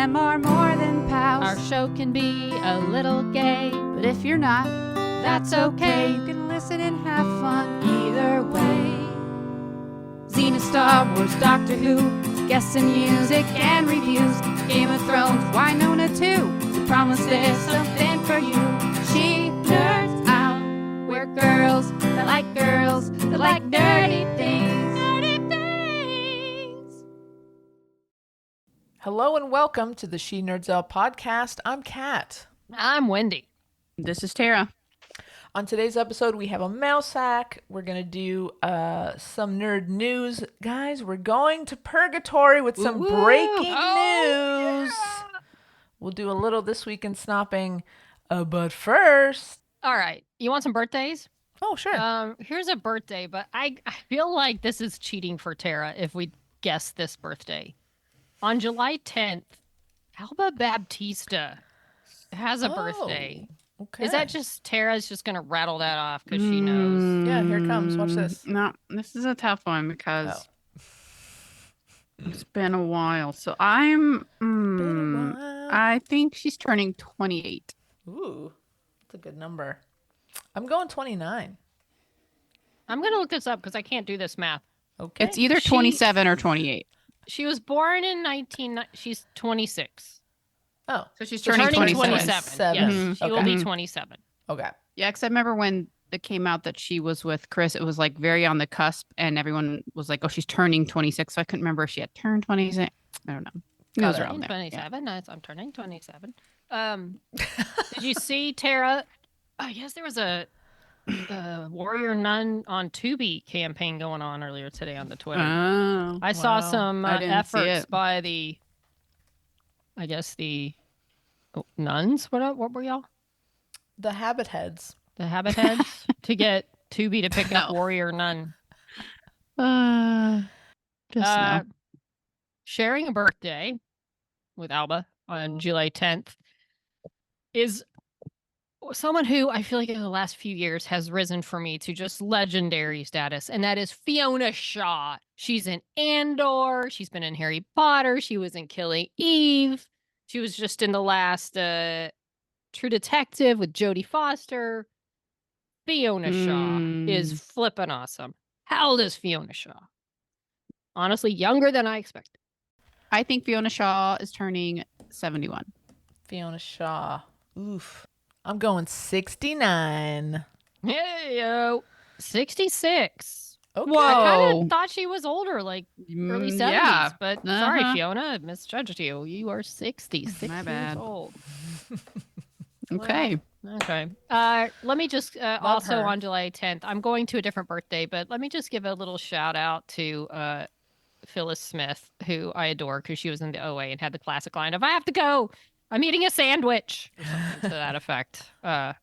them are more than pals. Our show can be a little gay, But if you're not, that's okay. you can listen and have fun either way. Xena, Star Wars, Doctor Who, guests and music and reviews. Game of Thrones, Wynonna too. We promise there's something for you. She nerds out. We're girls that like nerdy things. Nerdy things. Hello and welcome to the She Nerds Out podcast. I'm Kat. I'm Wendy. This is Tara. On today's episode, we have a mouse hack. We're going to do some nerd news. Guys, we're going to purgatory with some breaking news. Yeah. We'll do a little This Week in Snopping. But first... All right. You want some birthdays? Oh, sure. Here's a birthday, but I feel like this is cheating for Tara if we guess this birthday. On July 10th, Alba Baptista has a birthday. Okay. Is that just Tara's just going to rattle that off because she knows? Yeah, here it comes. Watch this. No, this is a tough one because it's been a while. So I think she's turning 28. Ooh, that's a good number. I'm going 29. I'm going to look this up because I can't do this math. Okay. It's either 27 or 28. She was born in she's 26. Oh, So she's So turning 27. 27. Yes, Mhm. she will be 27. okay. Yeah, because I remember when it came out that she was with Chris, it was like very on the cusp, and everyone was like, oh, she's turning 26. So I couldn't remember if she had turned 26. I don't know. It was it. around there. 27. I'm turning 27. Did you see, Tara? I guess there was a Warrior Nun on Tubi campaign going on earlier today on the Twitter. Oh, I saw wow. some I didn't see efforts it. by the nuns. What were y'all? The Habit Heads. The habit heads to get Tubi to pick up No. Warrior Nun. just no. Sharing a birthday with Alba on July 10th is someone who I feel like in the last few years has risen for me to just legendary status, and that is Fiona Shaw. She's in Andor. She's been in Harry Potter. She was in Killing Eve. She was just in the last True Detective with Jodie Foster. Fiona Shaw is flippin' awesome. How old is Fiona Shaw? Honestly, younger than I expected. I think Fiona Shaw is turning 71. Fiona Shaw. Oof. I'm going 69. Hey, yo. 66. Okay. I kind of thought she was older, like early 70s. Yeah. But sorry, Uh-huh. Fiona, I misjudged you. You are 66 My years bad. old. Okay. Okay. Let me just also her. on July 10th, I'm going to a different birthday, but let me just give a little shout out to Phyllis Smith, who I adore because she was in the OA and had the classic line of, I have to go. I'm eating a sandwich. Or something to that effect.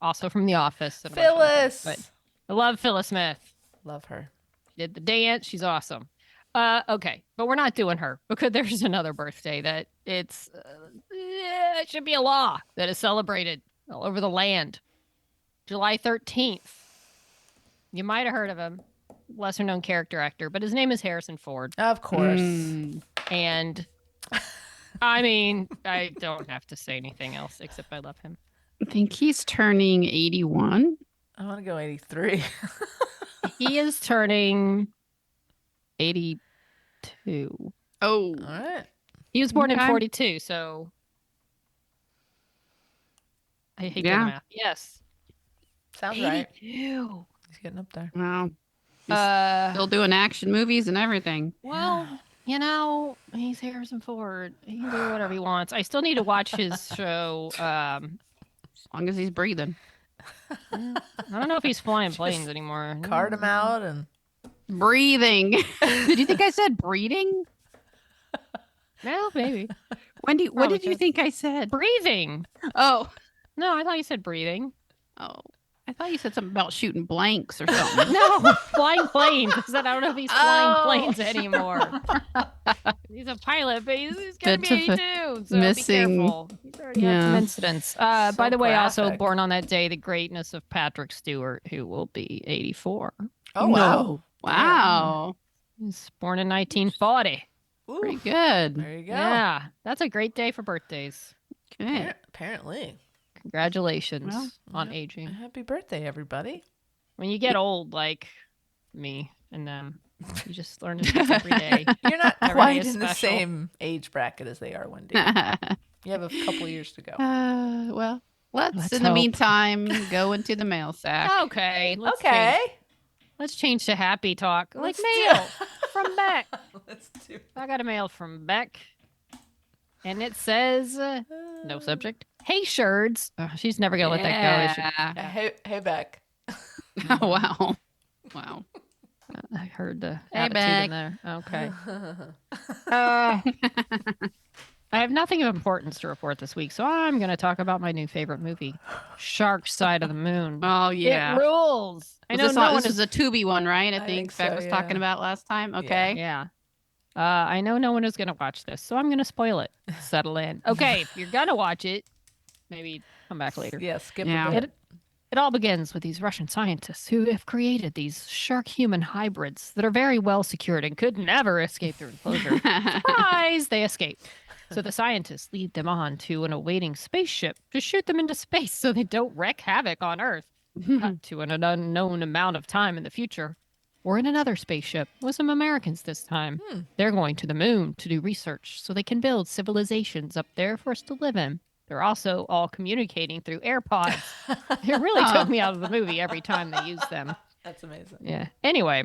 Also from The Office. And a bunch of other things. Phyllis. But I love Phyllis Smith. Love her. Did the dance. She's awesome. Okay. But we're not doing her because there's another birthday that it should be a law that is celebrated all over the land. July 13th. You might have heard of him. Lesser known character actor, but his name is Harrison Ford. Of course. And I mean, I don't have to say anything else except I love him. I think he's turning 81. I want to go 83. He is turning 82. Oh. All right. He was born in Okay. 42, so I hate doing Yeah. math. Yes. Sounds right. 82. He's getting up there. Wow. He's still doing action movies and everything. Well, you know, he's Harrison Ford. He can do whatever he wants. I still need to watch his show. As long as he's breathing. I don't know if he's flying planes anymore. Card him out and Breathing. Did you think I said breathing? Well, maybe. Wendy, what Probably did you could. think I said? Breathing. Oh. No, I thought you said breathing. Oh. I thought you said something about shooting blanks or something. No, flying planes. I said I don't know if he's flying Oh. planes anymore. He's a pilot, but he's going to Bit be of 82. So missing- be careful. He's already had some Yeah. incidents. By the way, also graphic. born on that day, the greatness of Patrick Stewart, who will be 84. oh wow. No. Wow. He was born in 1940. Ooh, Pretty good. there you go. Yeah, that's a great day for birthdays. Okay. Apparently. Congratulations Well, on aging. Happy birthday, everybody. When you get old, like me and them, you just learn to take every day. You're not Every day quite is in the special. same age bracket as they are, Wendy. You have a couple years to go. Well, let's in the hope. meantime go into the mail sack. Okay, let's Okay. change. Let's change to happy talk. Like Let's mail from Beck. Let's do I got a mail from Beck, and it says no subject. Hey, Sherds. She's never gonna let that go. Is she? Yeah. Hey, Beck. Oh, wow. Wow. I heard the Hey, attitude Beck. in there. Okay. I have nothing of importance to report this week, so I'm going to talk about my new favorite movie, Shark Side of the Moon. Oh, yeah. It rules. I know This is a Tubi one, right? I think so, Beck was talking about last time. Okay. Yeah. I know no one is going to watch this, so I'm going to spoil it. Settle in. Okay, if you're going to watch it, maybe come back later. Yeah, skip Yeah. a bit. It all begins with these Russian scientists who have created these shark-human hybrids that are very well secured and could never escape their enclosure. Surprise! They escape. So the scientists lead them on to an awaiting spaceship to shoot them into space so they don't wreak havoc on Earth. Cut to an unknown amount of time in the future. Or in another spaceship with some Americans this time. They're going to the moon to do research so they can build civilizations up there for us to live in. They're also all communicating through AirPods. It really took me out of the movie every time they used them. That's amazing. Yeah. Anyway,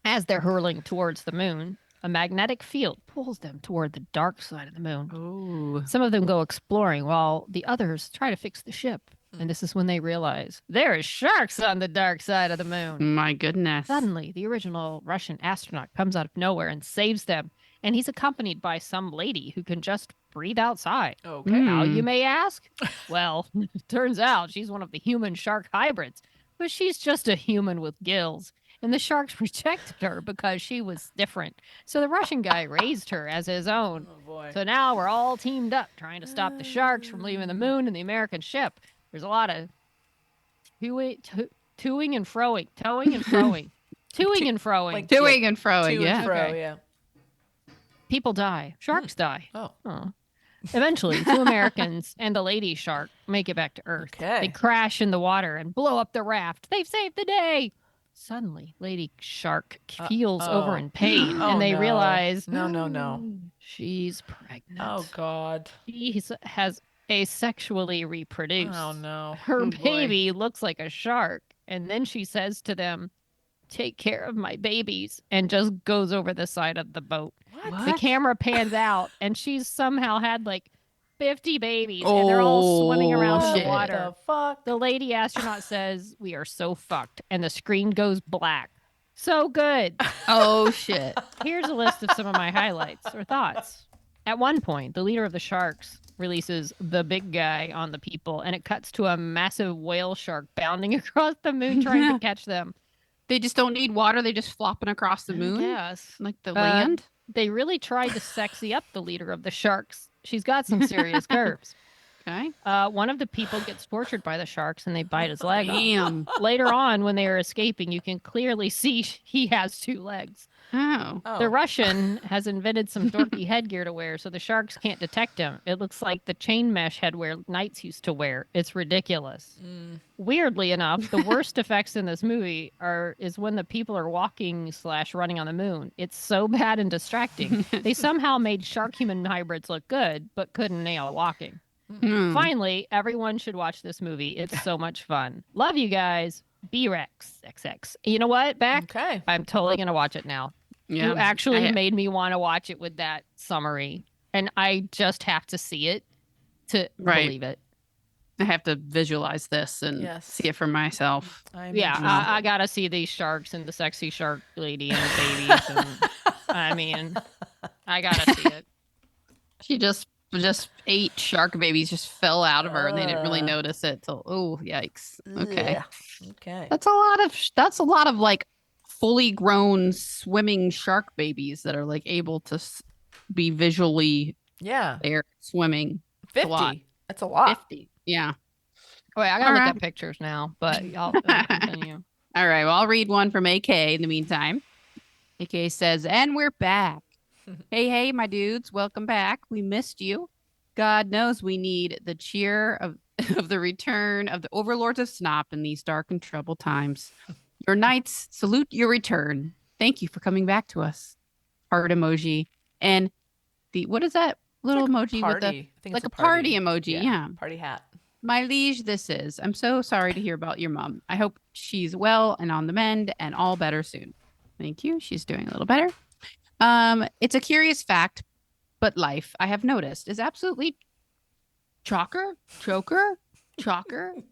as they're hurling towards the moon, a magnetic field pulls them toward the dark side of the moon. Ooh. Some of them go exploring while the others try to fix the ship. And this is when they realize there is sharks on the dark side of the moon. My goodness. Suddenly, the original Russian astronaut comes out of nowhere and saves them. And he's accompanied by some lady who can just breathe outside. Okay. How, you may ask? Well, it turns out she's one of the human shark hybrids, but she's just a human with gills. And the sharks rejected her because she was different. So the Russian guy raised her as his own. Oh, boy. So now we're all teamed up trying to stop the sharks from leaving the moon and the American ship. There's a lot of toing and froing. Toing and froing. Toing and froing. Like Doing and froing, To yeah. and fro, Okay. yeah. People die. Sharks die. Oh. Oh. Eventually, 2 Americans and the lady shark make it back to Earth. Okay. They crash in the water and blow up the raft. They've saved the day. Suddenly, lady shark feels over in pain, Oh, and they no. realize No. she's pregnant. Oh, God. She has asexually reproduced. Oh, no. Her Oh, boy. baby looks like a shark. And then she says to them, "Take care of my babies," and just goes over the side of the boat. What? The camera pans out, and she's somehow had like 50 babies, and they're all swimming around in shit. the water. What the fuck? The lady astronaut says, "We are so fucked," and the screen goes black. So good. Oh, shit. Here's a list of some of my highlights or thoughts. At one point, the leader of the sharks releases the big guy on the people, and it cuts to a massive whale shark bounding across the moon trying to catch them. They just don't need water. They just flopping across the moon? Yes. Like the land? They really tried to sexy up the leader of the sharks. She's got some serious curves. Okay. One of the people gets tortured by the sharks and they bite his leg off. Damn. Later on, when they are escaping, you can clearly see he has 2 legs. Oh. Oh. The Russian has invented some dorky headgear to wear so the sharks can't detect him. It looks like the chain mesh headwear knights used to wear. It's ridiculous. Weirdly enough, the worst effects in this movie is when the people are walking/running on the moon. It's so bad and distracting. They somehow made shark-human hybrids look good, but couldn't nail walking. Hmm. Finally, everyone should watch this movie. It's so much fun. Love you guys. B-Rex XX. You know what, Beck? Okay. I'm totally going to watch it now. Yeah. You actually I- made me want to watch it with that summary. And I just have to see it to Right. believe it. I have to visualize this and Yes. see it for myself. I'm Yeah, interested. I got to see these sharks and the sexy shark lady and the babies. And, I mean, I got to see it. She just ate shark babies, just fell out of her, and they didn't really notice it. So, oh, yikes. Okay. Ugh. Okay. That's a lot of like fully grown swimming shark babies that are like able to be visually Yeah. there swimming. 50. lot. That's a lot. 50. Yeah. Wait, I got to look Alright. at pictures now, but y'all continue. All right. Well, I'll read one from AK in the meantime. AK says, "And we're back. Hey, my dudes, welcome back. We missed you. God knows we need the cheer of, of the return of the overlords of Snop in these dark and troubled times. Your knights salute your return. Thank you for coming back to us. Heart emoji. And what is that little emoji with the I think like it's a party emoji? Yeah. Party hat. My liege, this is. I'm so sorry to hear about your mom. I hope she's well and on the mend and all better soon. Thank you. She's doing a little better. It's a curious fact, but life, I have noticed, is absolutely chocker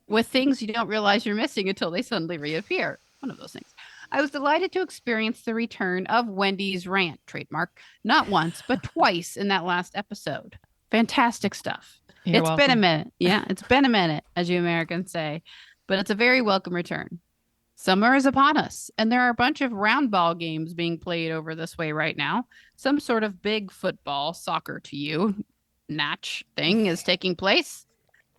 with things you don't realize you're missing until they suddenly reappear. One of those things. I was delighted to experience the return of Wendy's rant, trademark, not once, but twice in that last episode. Fantastic stuff. You're It's welcome. been a minute. Yeah, it's been a minute, as you Americans say, but it's a very welcome return. Summer is upon us, and there are a bunch of round ball games being played over this way right now. Some sort of big football, soccer to you, natch thing is taking place.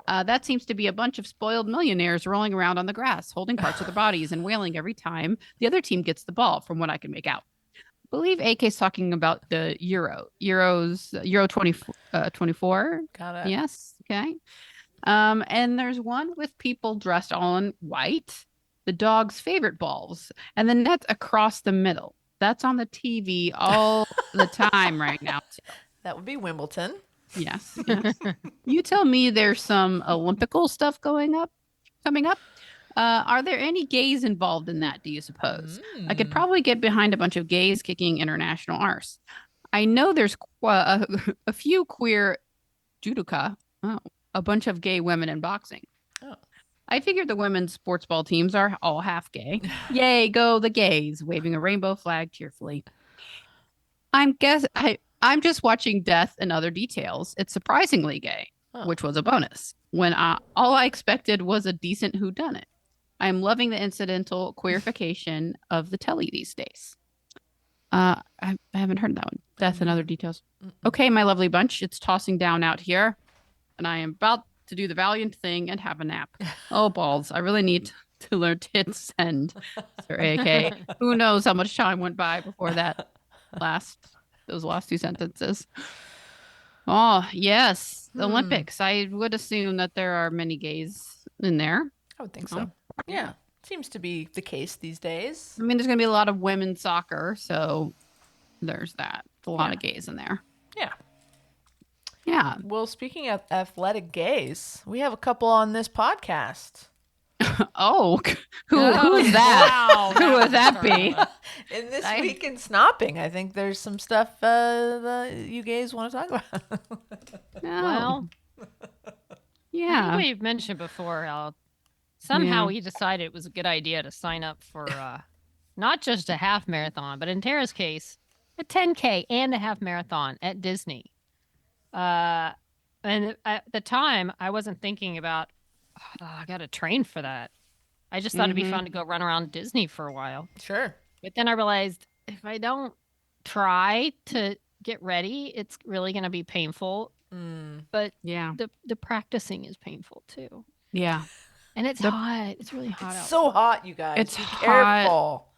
That seems to be a bunch of spoiled millionaires rolling around on the grass, holding parts of their bodies and wailing every time the other team gets the ball, from what I can make out. I believe AK's talking about the Euro 24. Got it. Yes. Okay. And there's one with people dressed all in white, the dog's favorite balls, and the net across the middle. That's on the TV all the time right now. That would be Wimbledon. Yes. You tell me there's some Olympical stuff coming up. Are there any gays involved in that, do you suppose? I could probably get behind a bunch of gays kicking international arse. I know there's a few queer judoka. Oh, a bunch of gay women in boxing. Oh. I figured the women's sports ball teams are all half gay. Yay, go the gays, waving a rainbow flag cheerfully. I'm just watching Death and Other Details. It's surprisingly gay, which was a bonus, when all I expected was a decent whodunit. I'm loving the incidental queerification of the telly these days. I haven't heard that one. Death and Other Details. Okay, my lovely bunch, it's tossing down out here, and I am about to do the valiant thing and have a nap. Oh, balls. I really need to learn to hit send, Sir AK. Who knows how much time went by before those last two sentences. Oh, yes. The Olympics. I would assume that there are many gays in there. I would think so. Yeah. Seems to be the case these days. I mean, there's going to be a lot of women's soccer, so there's that. A lot of gays in there. Yeah. Yeah. Well, speaking of athletic gays, we have a couple on this podcast. Oh, who is that? Wow, Who would that be? In this week in snopping, I think there's some stuff that you gays want to talk about. Well, yeah. I think we've mentioned before how somehow we decided it was a good idea to sign up for not just a half marathon, but in Tara's case, a 10K and a half marathon at Disney. And at the time, I wasn't thinking about, I got to train for that. I just thought it'd be fun to go run around Disney for a while. Sure. But then I realized if I don't try to get ready, it's really going to be painful. But the practicing is painful too. Yeah. And it's hot. It's really hot It's so hot, you guys. It's be hot. careful.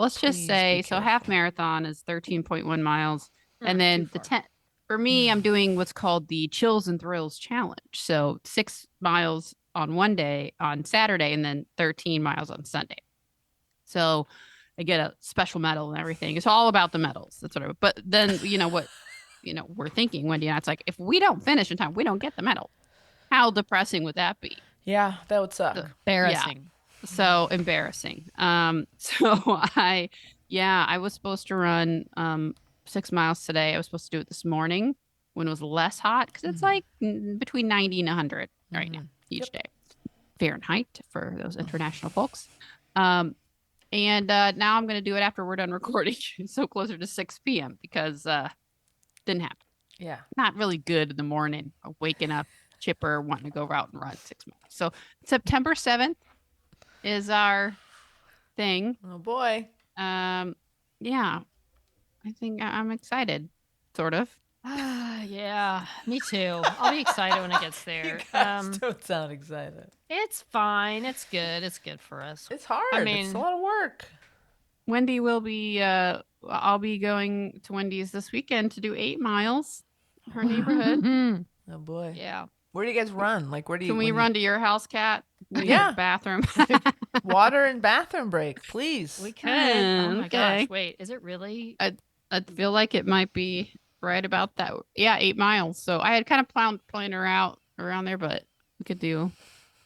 Let's just say, so half marathon is 13.1 miles. And then the 10, for me, I'm doing what's called the Chills and Thrills Challenge. So 6 miles on one day on Saturday and then 13 miles on Sunday. So I get a special medal and everything. It's all about the medals. That's what but then, we're thinking, Wendy and I, it's like, if we don't finish in time, we don't get the medal. How depressing would that be? Yeah, that would suck. Embarrassing. So embarrassing. I was supposed to run 6 miles today. I was supposed to do it this morning when it was less hot, because it's like between 90 and 100 right now each day. Fahrenheit for those international folks. And now I'm going to do it after we're done recording, so closer to 6 p.m. because didn't happen. Yeah. Not really good in the morning, waking up chipper, wanting to go out and run 6 miles. So September 7th is our thing. Oh boy. Yeah. I think I'm excited, sort of. Yeah, me too. I'll be excited when it gets there. You guys don't sound excited. It's fine. It's good. It's good for us. It's hard. I mean, it's a lot of work. Wendy will be I'll be going to Wendy's this weekend to do 8 miles. Her neighborhood. Oh boy. Yeah. Where do you guys run? Like, where do you? Can we run to your house, Kat? We Yeah. have a bathroom. Water and bathroom break, please. We could. Oh my Okay. gosh. Wait, is it really? I feel like it might be right about that. Yeah, 8 miles. So I had kind of planned her out around there, but we could do.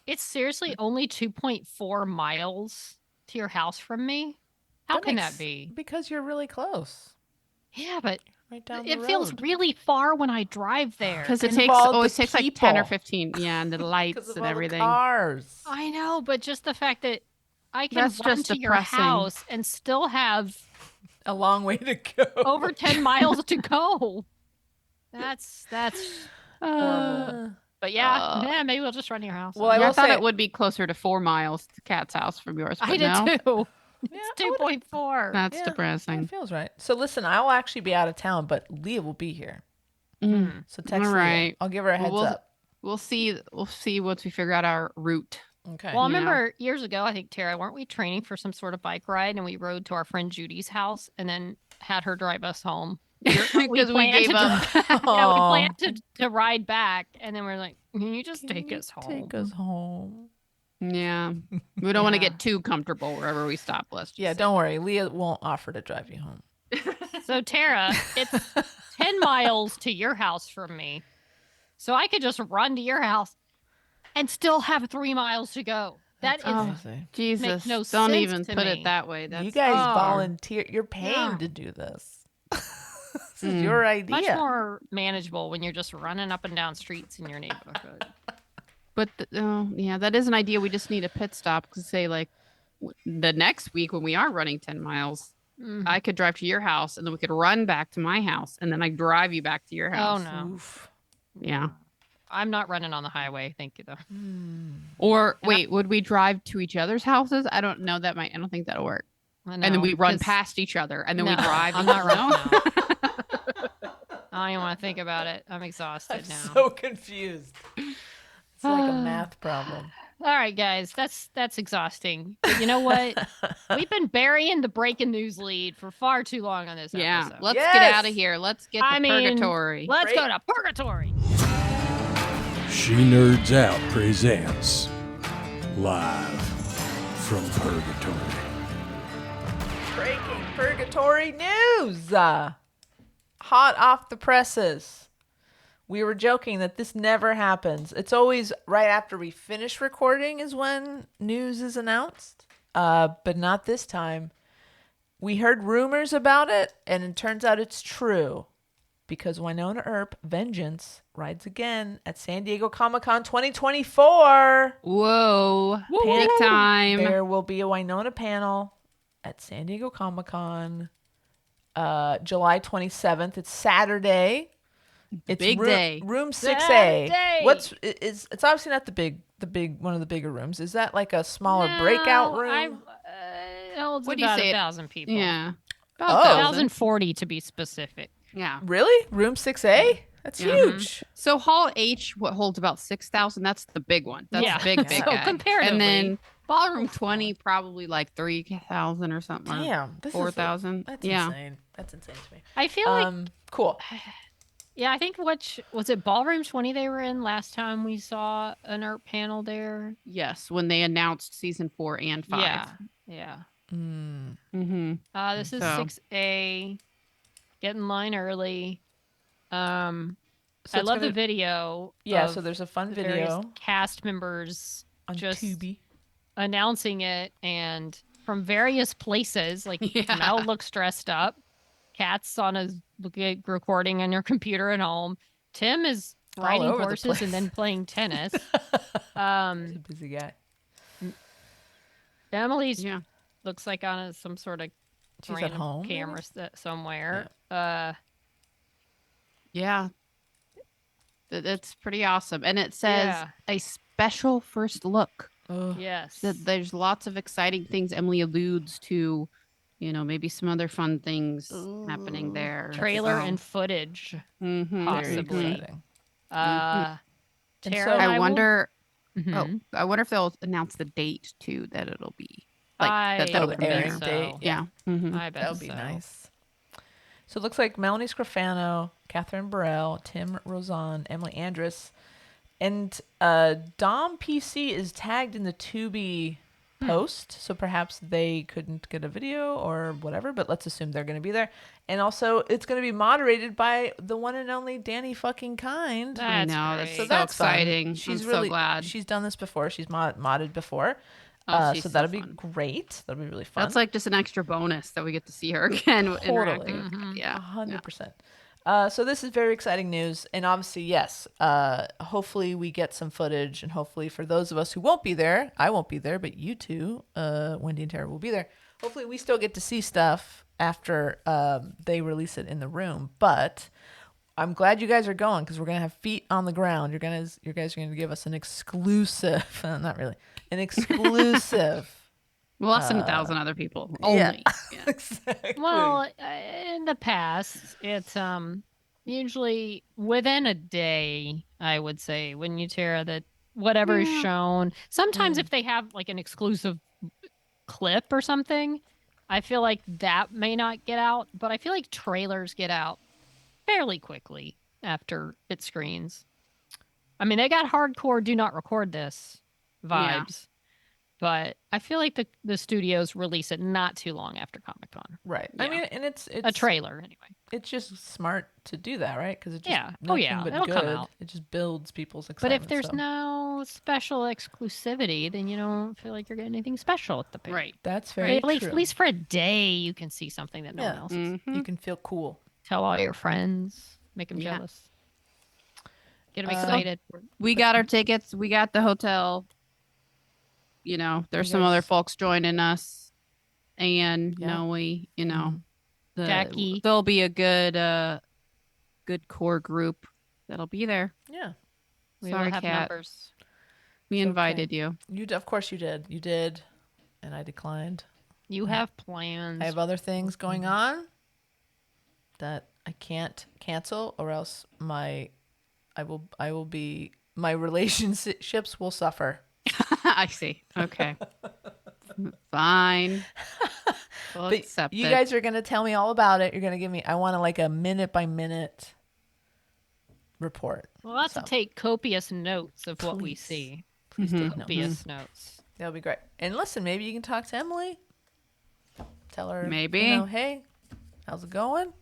It's seriously only 2.4 miles to your house from me. How can that be? Because you're really close. Yeah, but Right down the it feels road. really far when I drive there. Because it Involve always the takes like 10 or people. 15. Yeah, and the 'Cause lights of and all everything. the cars. I know, but just the fact that I can That's run just to your depressing. house and still have A long way to go. over 10 miles to go. That's horrible. But yeah, maybe we'll just run to your house. Well, I Yeah, I will thought say it would be closer to 4 miles to Kat's house from yours. But I did no, too. Yeah, It's I would- 2.4. that's Yeah, depressing. That feels right. So listen, I will actually be out of town, but Leah will be here. Mm. So text All Leah. right. I'll give her a heads Well, up. We'll see. We'll see once we figure out our route. Okay. Well, I you know. remember years ago, I think, Tara, weren't we training for some sort of bike ride and we rode to our friend Judy's house and then had her drive us home? Because we planned gave to up. Yeah, we Aw. planned to ride back and then we're like, can you just take us home? Take us home. Yeah. We don't want to Yeah. get too comfortable wherever we stop. Let's just Yeah, say. don't worry. Leah won't offer to drive you home. So, Tara, it's 10 miles to your house from me. So I could just run to your house and still have 3 miles to go. That is Oh, Crazy. Jesus. no Don't sense even to put me. it that way. That's You guys Oh. volunteer. You're paying Yeah. to do this. This is Mm. your much idea. more manageable when you're just running up and down streets in your neighborhood. But yeah, that is an idea. We just need a pit stop to say like the next week when we are running 10 miles, Mm. I could drive to your house and then we could run back to my house and then I drive you back to your Oh, house. no. Oof. Yeah. I'm not running on the highway. Thank you, though. Or And I- wait, would we drive to each other's houses? I don't know. I don't think that'll work. I And then know, we run 'cause past each other and then we No, drive. I'm not running. No? I don't even want to think about it. I'm exhausted I'm now. so confused. It's like a math problem. All right, guys, that's exhausting. But you know what? We've been burying the breaking news lead for far too long on this Yeah. episode. Let's Yes! get out of here. Let's get I to mean, purgatory. Let's go Break- to purgatory. She Nerds Out presents live from Purgatory. Breaking purgatory news. Hot off the presses. We were joking that this never happens. It's always right after we finish recording is when news is announced. But not this time. We heard rumors about it, and it turns out it's true. Because Wynonna Earp, Vengeance, rides again at San Diego Comic-Con 2024. Whoa. Big time. There will be a Wynonna panel at San Diego Comic-Con July 27th. It's Saturday. It's Big day. Room 6A. Saturday. It's obviously not the big one of the bigger rooms. Is that like a smaller breakout room? It holds What do you about say? 1,000 people. Yeah. Oh. About 1,040 to be specific. Yeah. Really? Room 6A? That's Yeah. huge. So Hall H, what holds about 6,000? That's the big one. That's Yeah. the big So guy. comparatively- And then Ballroom 20, probably like 3,000 or something. or Damn. This 4,000. That's Yeah. insane. That's insane to me. I feel like, Cool. yeah, I think was it Ballroom 20 they were in last time we saw an Earp panel there? Yes, when they announced season 4 and 5. Yeah. Mm. Mm-hmm. This is So- 6A. Get in line early. So I it's love the gonna- video. Yeah, of so there's a fun the various video cast members on just Tubi. announcing it, and from various places. Like Yeah. Mel looks dressed up. Kat's on a recording on your computer at home. Tim is All riding over the horses place. and then playing tennis. He's a busy guy. Emily's Yeah. looks like on some sort of She's at random home. camera somewhere. Yeah. That's pretty awesome. And it says Yeah. a special first look. Ugh. Yes. That there's lots of exciting things Emily alludes to, maybe some other fun things happening Ooh. there. Trailer So- and footage. Mhm. Very Possibly. exciting. Uh, And Tara so- and I will- wonder. Mhm. I wonder if they'll announce the date too that it'll be. Like I that'll the premiere. airing so. date. Yeah. Mhm. I bet That would be so. nice. So it looks like Melanie Scrofano, Catherine Burrell, Tim Rozon, Emily Andrus, and Dom PC is tagged in the Tubi post. So perhaps they couldn't get a video or whatever, but let's assume they're going to be there. And also, it's going to be moderated by the one and only Danny fucking Kind. I That's know. great. That's So so that's fun. exciting. She's I'm really so glad. She's done this before. She's modded before. Oh, she's so so that'll be fun. great. That'll be really fun. That's like just an extra bonus that we get to see her again. Interacting. with- Mhm. Yeah. 100%. So this is very exciting news, and obviously, yes. Hopefully, we get some footage, and hopefully, for those of us who won't be there, I won't be there, but you two, Wendy and Tara, will be there. Hopefully, we still get to see stuff after they release it in the room. But I'm glad you guys are going because we're gonna have feet on the ground. You guys are gonna give us an exclusive, not really, an exclusive. Less than 1,000 other people. yeah. Only. Yeah. Exactly. Well, in the past, it's usually within a day, I would say, when you Tara, that whatever is Yeah. shown. Sometimes if they have like an exclusive clip or something, I feel like that may not get out, but I feel like trailers get out fairly quickly after it screens. I mean, they got hardcore do not record this Yeah. vibes. But I feel like the studios release it not too long after Comic-Con. Right. I Yeah. mean, and it's A trailer, anyway. It's just smart to do that, right? Because it just Yeah. Oh, nothing yeah. but It'll good. come out. It just builds people's But excitement. if there's so. no special exclusivity, then you don't feel like you're getting anything special at the panel. Right. That's very At least, true. at least for a day, you can see something that no one Yeah. else is. Mhm. You can feel cool. Tell all your friends. Make them Yeah. jealous. Get them Uh, excited. We got our tickets. We got the hotel. You know, there's You some guys- other folks joining us. And Yeah. Noe, you know, Jackie. there'll be a good core group that'll be there. Yeah. We Sorry, will have Kat. numbers. We It's okay. invited you. Of course you did. You did. And I declined. You have plans. I have other things going on that I can't cancel or else my relationships will suffer. I see. Okay. Fine. We'll But accept you it. guys are going to tell me all about it. You're going to give me, I want a minute by minute report. We'll have So. to take copious notes of what we Please. see. Please take notes. Copious notes. That'll be great. And listen, maybe you can talk to Emily. Tell her, Maybe. Hey, how's it going?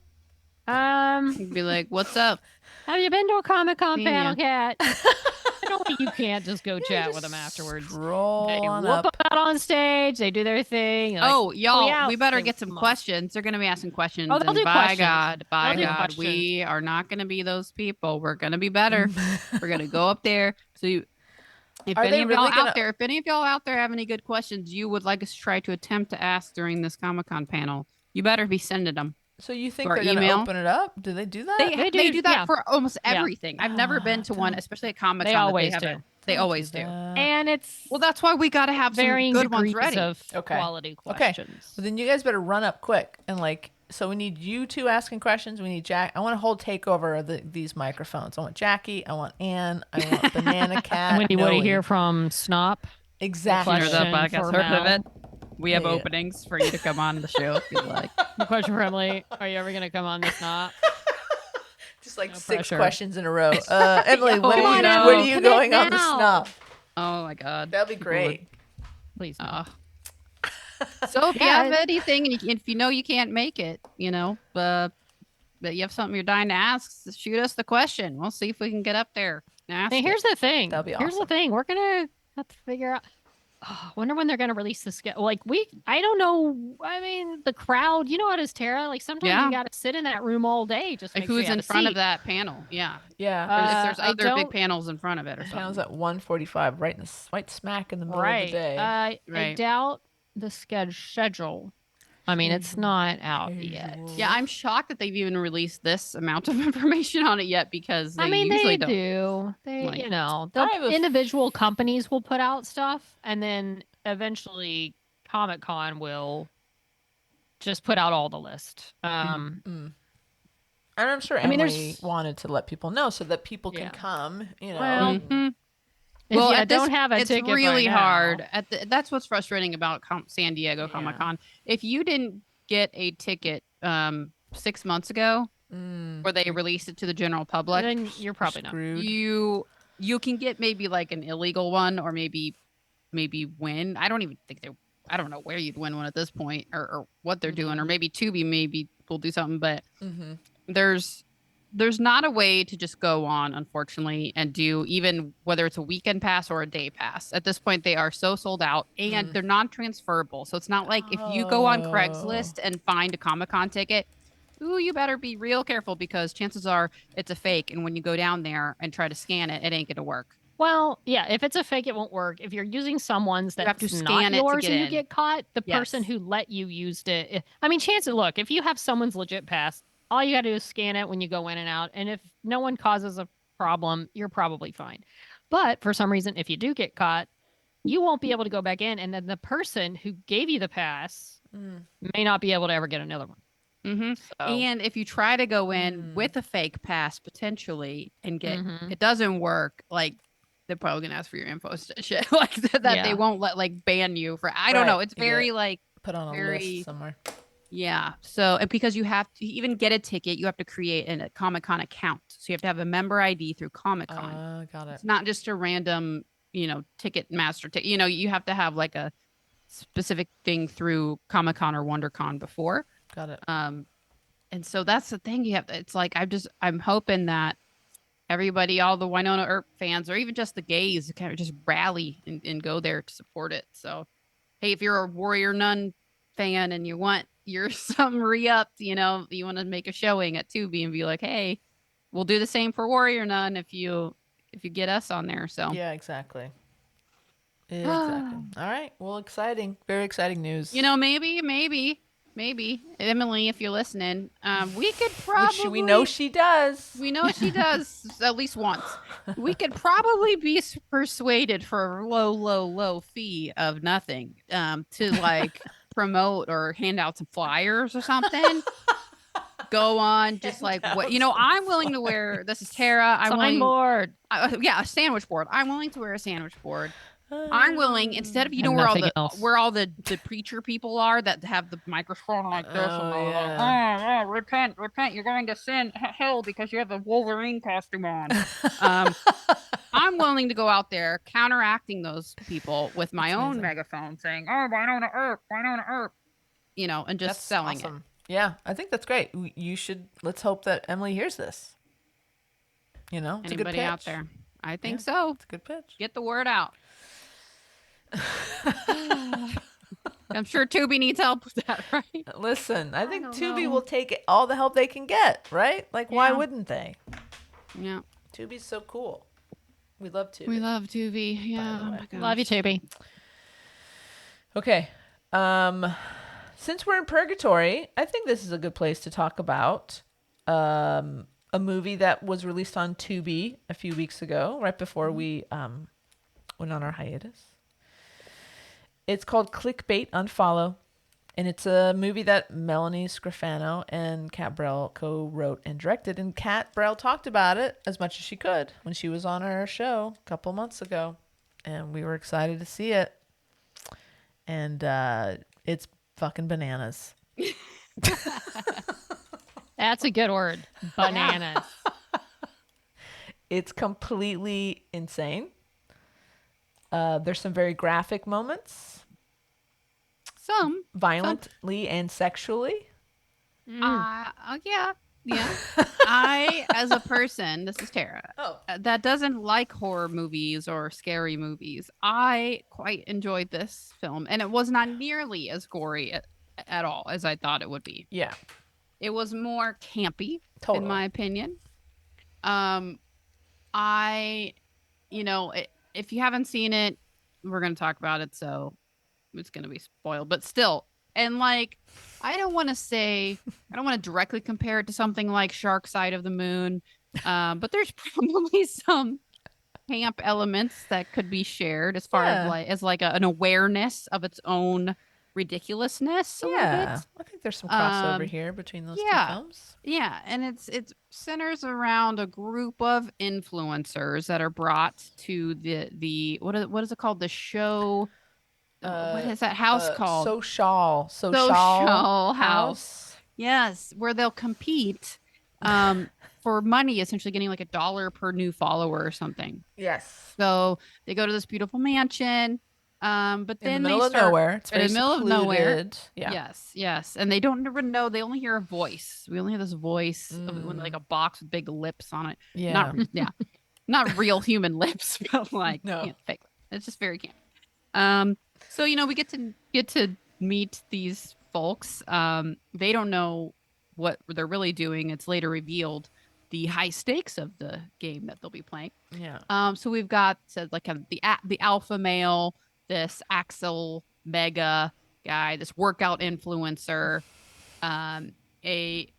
You'd be like, what's up? Have you been to a Comic-Con Seen panel, ya. Kat? I don't think you can't just go chat with just them afterwards. Roll They on whoop up. out on stage. They do their thing. you're like, Oh, y'all, yeah, we better they get some come on. questions. They're going to be asking questions. Oh, they'll and do by questions. God, They'll do God, we are not going to be those people. We're going to be better. We're going to go up there. So if Are any they of y'all really gonna- out there, if any of y'all out there have any good questions you would like us to try to attempt to ask during this Comic-Con panel, you better be sending them. So you think Or they're going to email. open it up? Do they do that? They do that yeah. for almost Yeah. everything. I've never been to one, Don't- especially at Comic-Con. They that always have do. it. They always do. that. And it's Well, that's why we got to have some varying good ones degrees ready. of Okay. quality Okay. questions. So then you guys better run up quick and so we need you two asking questions. We need Jack. I want a whole takeover of these microphones. I want Jackie. I want Ann. I want Banana Cat. When you want to Noe. hear from Snop, Exactly. Question Heard that podcast, for heard of Mel. it. We have Yeah. openings for you to come on the show if you'd like. the question for Emily: are you ever going to come on the Snop? Just like No 6 pressure. questions in a row. Emily, Yo, when come on, are you Em. going Commit on the now. snuff? Oh my God. That'd be People would- great. Please. no. So if you Yeah. have anything, and if you know you can't make it, but you have something you're dying to ask, shoot us the question. We'll see if we can get up there. And ask Hey, it. here's the thing. That'd be Here's the awesome. thing. We're gonna have to figure out. Oh, wonder when they're gonna release the schedule. Like I don't know. I mean, the crowd. You know what is Tara? Like sometimes Yeah. you got to sit in that room all day just to Like make sure who's you have in a front of seat. that panel? Yeah. Yeah. Or if there's I other big don't- panels in front of it or The panel's something. at 1:45, right smack in the middle Right. of the day. I Right. doubt the schedule. I mean, it's not out yet. Yeah, I'm shocked that they've even released this amount of information on it yet because they I mean, usually they don't. do. They, Like- they'll, I have a f- individual companies will put out stuff, and then eventually Comic-Con will just put out all the list. And I'm sure I mean, Emily there's- wanted to let people know so that people can Yeah. come, Well, Mhm. If Well, you at this, don't have a it's ticket by really now- hard. That's what's frustrating about San Diego Yeah. Comic Con. If you didn't get a ticket 6 months ago, Mm, where they released it to the general public, Then you're probably not. screwed. you can get maybe like an illegal one, or maybe win. I don't even think I don't know where you'd win one at this point, or what they're doing, or maybe Tubi maybe will do something, but Mm-hmm. there's not a way to just go on, unfortunately, and do even whether it's a weekend pass or a day pass. At this point, they are so sold out, and they're non-transferable. So it's not like if you go on Craigslist and find a Comic-Con ticket, ooh, you better be real careful, because chances are it's a fake. And when you go down there and try to scan it, it ain't going to work. Well, yeah, if it's a fake, it won't work. If you're using someone's You have that's to not scan it to yours get and you in. get caught, the Yes. person who let you used it. I mean, chances, look, if you have someone's legit pass, all you got to do is scan it when you go in and out. And if no one causes a problem, you're probably fine. But for some reason, if you do get caught, you won't be able to go back in. And then the person who gave you the pass may not be able to ever get another one. Mm-hmm. So, And if you try to go in with a fake pass potentially and get Mhm. it doesn't work, like they're probably gonna ask for your info shit like that. They Yeah. won't let like ban you for. I don't Right. know. It's You very get like Put on a very list somewhere. yeah. So and because you have to even get a ticket, you have to create a Comic-Con account. So you have to have a member ID through Comic-Con. Got it. It's not just a random ticket master ticket. You have to have like a specific thing through Comic-Con or WonderCon before. Got it. And so that's the thing you have. It's like I'm hoping that everybody, all the Wynonna Earp fans, or even just the gays, kind of just rally and go there to support it. So, hey, if you're a Warrior Nun fan and you want your something re-upped, you want to make a showing at Tubi and be like, hey, we'll do the same for Warrior Nun if you get us on there. So Yeah, exactly. Exactly. All right. Well, exciting. Very exciting news. maybe Emily, if you're listening, we could probably. Which we know she does. We know she does at least once. We could probably be persuaded for a low fee of nothing to like promote or hand out some flyers or something. Go on, just like what I'm willing to wear. This is Tara. I'm willing. Signboard. Yeah, a sandwich board. I'm willing to wear a sandwich board. I'm willing, instead of And where all nothing else. where all the preacher people are that have the microphone like this yeah. repent, you're going to sin hell because you have a Wolverine costume on. I'm willing to go out there counteracting those people with my own megaphone saying, "Oh, Wynonna Earp," and just That's selling awesome. Yeah, I think that's great. You should. Let's hope that Emily hears this. It's a good Anybody pitch. out there? I think so. It's a good pitch. Get the word out. I'm sure Tubi needs help with that, right? Listen, I think don't Tubi know. will take all the help they can get, right? Like, why Yeah. wouldn't they? Yeah. Tubi's so cool. We love Tubi. We love Tubi. Yeah. the Oh way. my gosh. Love you, Tubi. Okay. Since we're in purgatory, I think this is a good place to talk about a movie that was released on Tubi a few weeks ago, right before we went on our hiatus. It's called Clickbait, Unfollow, and it's a movie that Melanie Scrofano and Kat Brell co-wrote and directed. And Kat Brell talked about it as much as she could when she was on our show a couple months ago, and we were excited to see it. And it's fucking bananas. That's a good word. Bananas. It's completely insane. There's some very graphic moments, Some. violently and sexually. Yeah. I, as a person, this is Tara, that doesn't like horror movies or scary movies, I quite enjoyed this film. And it was not nearly as gory at all as I thought it would be. Yeah, It was more campy, totally. in my opinion. If you haven't seen it, we're going to talk about it, so it's going to be spoiled. But still, and like, I don't want to directly compare it to something like Shark Side of the Moon, but there's probably some camp elements that could be shared as far as an awareness of its own ridiculousness. A little bit. I think there's some crossover here between those two films. Yeah, and it centers around a group of influencers that are brought to the what is it called? The show. What is that house called? Social House. House. Yes, where they'll compete for money, essentially getting like $1 per new follower or something. Yes. So they go to this beautiful mansion, but then In the middle they of start nowhere. It's in very the middle of nowhere. secluded. Yeah. Yes, and they don't never know. They only hear a voice. We only hear this voice of like a box with big lips on it. Yeah. Not real human lips, but like No. fake. It's just very camp. So we get to meet these folks. They don't know what they're really doing. It's later revealed the high stakes of the game that they'll be playing. Yeah. So we've got like the alpha male, this Axel Mega guy, this workout influencer, a